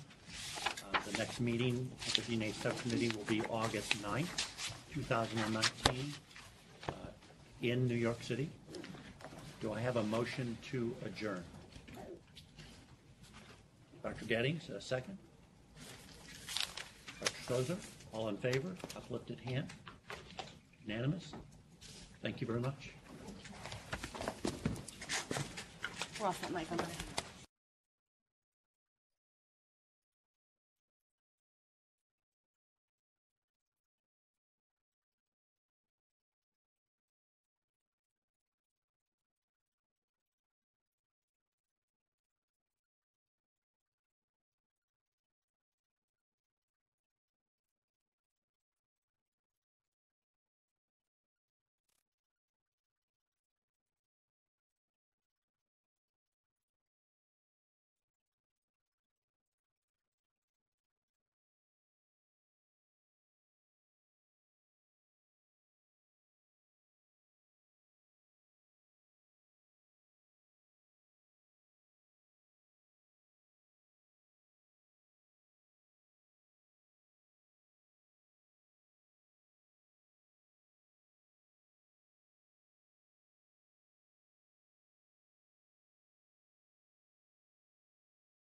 The next meeting of the DNA Subcommittee will be August 9th, 2019, in New York City. Do I have a motion to adjourn? Dr. Gettings, a second? Dr. Strozer, all in favor? Uplifted hand. Unanimous? Thank you very much. We're all set, Mike. I'm ready.